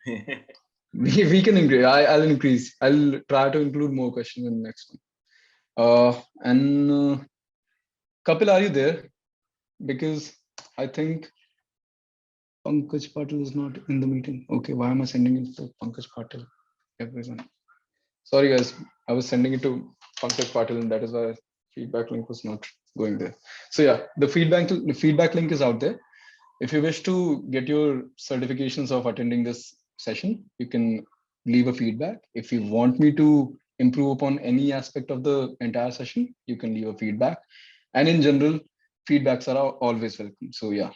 we can increase. I'll increase. I'll try to include more questions in the next one. And Kapil, are you there? Because I think Pankaj Patil is not in the meeting. Okay, why am I sending it to Pankaj Patil? Everyone. Sorry guys, I was sending it to Pankaj Patil, and that is why feedback link was not going there. So yeah, the feedback link is out there. If you wish to get your certifications of attending this session, you can leave a feedback. If you want me to improve upon any aspect of the entire session, you can leave a feedback. And in general, feedbacks are always welcome. So yeah,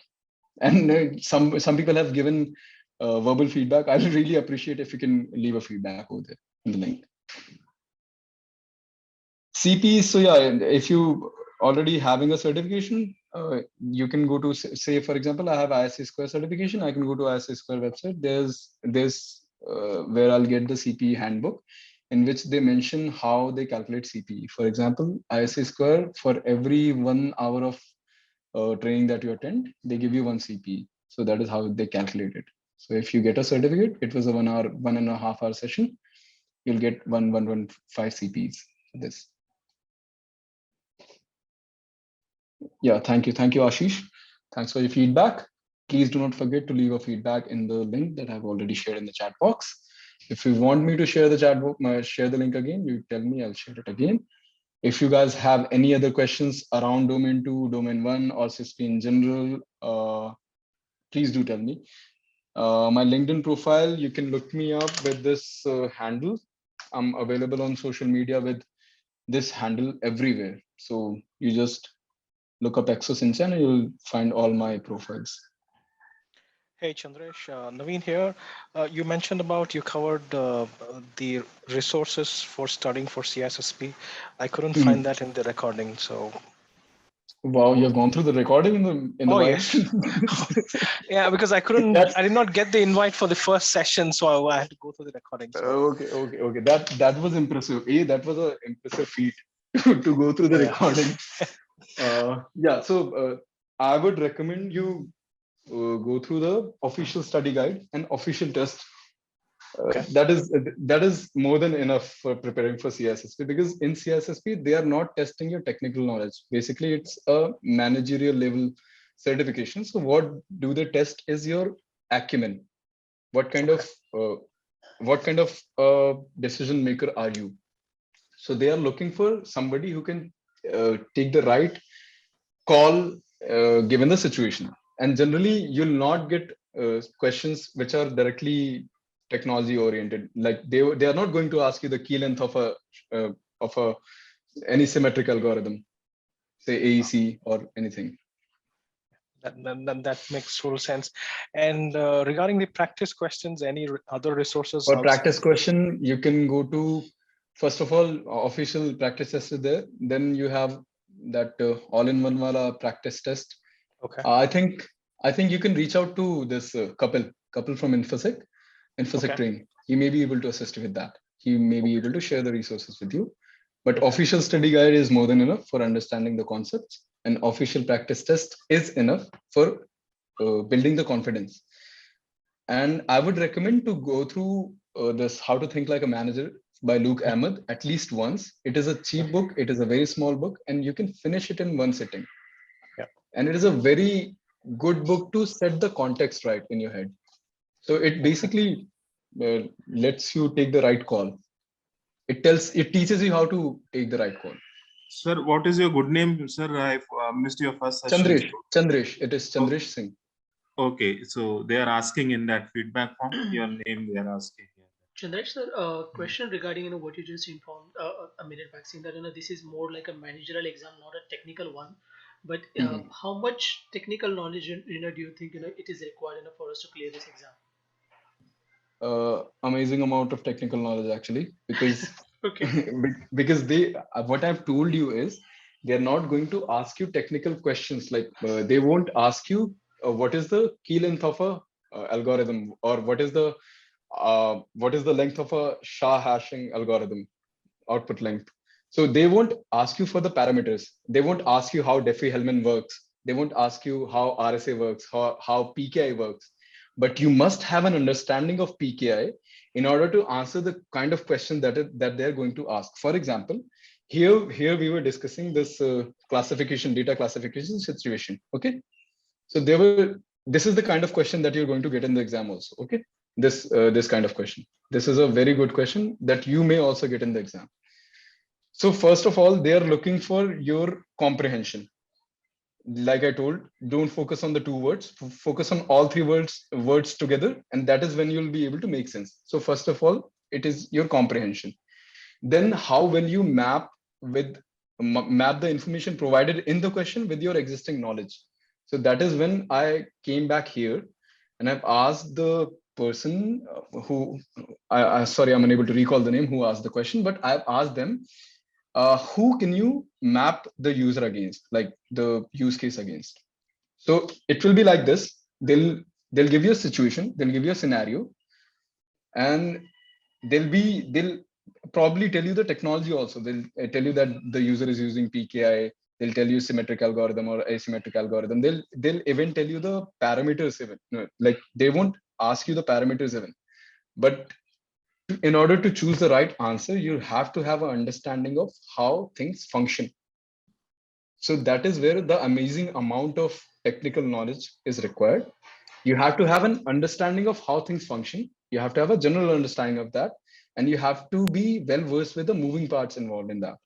and some people have given verbal feedback. I'll really appreciate if you can leave a feedback over there in the link. CP, so yeah, if you already having a certification, you can go to, say, for example, I have ISSP certification. I can go to ISSP website. There's where I'll get the CP handbook, in which they mention how they calculate CP. For example, ISSP, for every 1 hour of training that you attend, they give you 1 CP. So that is how they calculate it. So if you get a certificate, it was a 1.5 hour session, you'll get 1.15 CPs for this. Yeah, thank you, Ashish. Thanks for your feedback. Please do not forget to leave a feedback in the link that I've already shared in the chat box. If you want me to share the chat box, share the link again, you tell me, I'll share it again. If you guys have any other questions around domain 2, domain 1, or CISSP in general, please do tell me. My LinkedIn profile, you can look me up with this handle. I'm available on social media with this handle everywhere. So you just look up ExoSynchron and you'll find all my profiles. Hey Chandresh, Naveen here. You mentioned about you covered the resources for studying for CISSP. I couldn't find that in the recording, so. Wow, you have gone through the recording in the Oh while. yes. Yeah, because I did not get the invite for the first session, so I had to go through the recording. So. Okay. That was impressive. That was an impressive feat to go through the recording. Yeah, so I would recommend you go through the official study guide and official test. That is more than enough for preparing for CISSP, because in CISSP they are not testing your technical knowledge. Basically, it's a managerial level certification. So what do they test is your acumen. What kind of decision maker are you? So they are looking for somebody who can take the right call given the situation. And generally, you'll not get questions which are directly technology oriented. Like they are not going to ask you the key length of a any symmetric algorithm, say AEC or anything. That makes total sense. And regarding the practice questions, any other resources? For practice question, you can go to, first of all, official practice test is there. Then you have that all-in-one wala practice test. Okay. I think you can reach out to this couple from InfosecTrain. He may be able to assist you with that. He may be able to share the resources with you. But official study guide is more than enough for understanding the concepts, and official practice test is enough for building the confidence. And I would recommend to go through this How to Think Like a Manager by Luke Ahmed at least once. It is a cheap book. It is a very small book, and you can finish it in one sitting. And it is a very good book to set the context right in your head. So it basically lets you take the right call. It teaches you how to take the right call. Sir, what is your good name, sir? I missed your first session. Chandresh. It is Chandresh Singh. Okay, so they are asking in that feedback form your name. They are asking. Chandresh, sir, question regarding what you just informed a minute back, saying that this is more like a managerial exam, not a technical one. But how much technical knowledge do you think it is required for us to clear this exam? Amazing amount of technical knowledge, actually, because Okay. because they what I've told you is they're not going to ask you technical questions. Like they won't ask you what is the key length of a algorithm, or what is the length of a SHA hashing algorithm, output length. So they won't ask you for the parameters. They won't ask you how Diffie-Hellman works. They won't ask you how RSA works, how PKI works. But you must have an understanding of PKI in order to answer the kind of question that they're going to ask. For example, here we were discussing this data classification situation. Okay, so this is the kind of question that you're going to get in the exam also. Okay, this kind of question. This is a very good question that you may also get in the exam. So first of all, they are looking for your comprehension. Like I told, don't focus on the two words, focus on all three words together, and that is when you'll be able to make sense. So first of all, it is your comprehension. Then how will you map the information provided in the question with your existing knowledge? So that is when I came back here and I've asked the person who sorry, I'm unable to recall the name who asked the question, but I've asked them, who can you map the user against, like the use case against? So it will be like this. They'll give you a situation, they'll give you a scenario, and they'll probably tell you the technology also. They'll tell you that the user is using PKI. They'll tell you symmetric algorithm or asymmetric algorithm. They'll even tell you the parameters even. No, like they won't ask you the parameters even. But in order to choose the right answer, you have to have an understanding of how things function. So that is where the amazing amount of technical knowledge is required. You have to have an understanding of how things function. You have to have a general understanding of that. And you have to be well versed with the moving parts involved in that.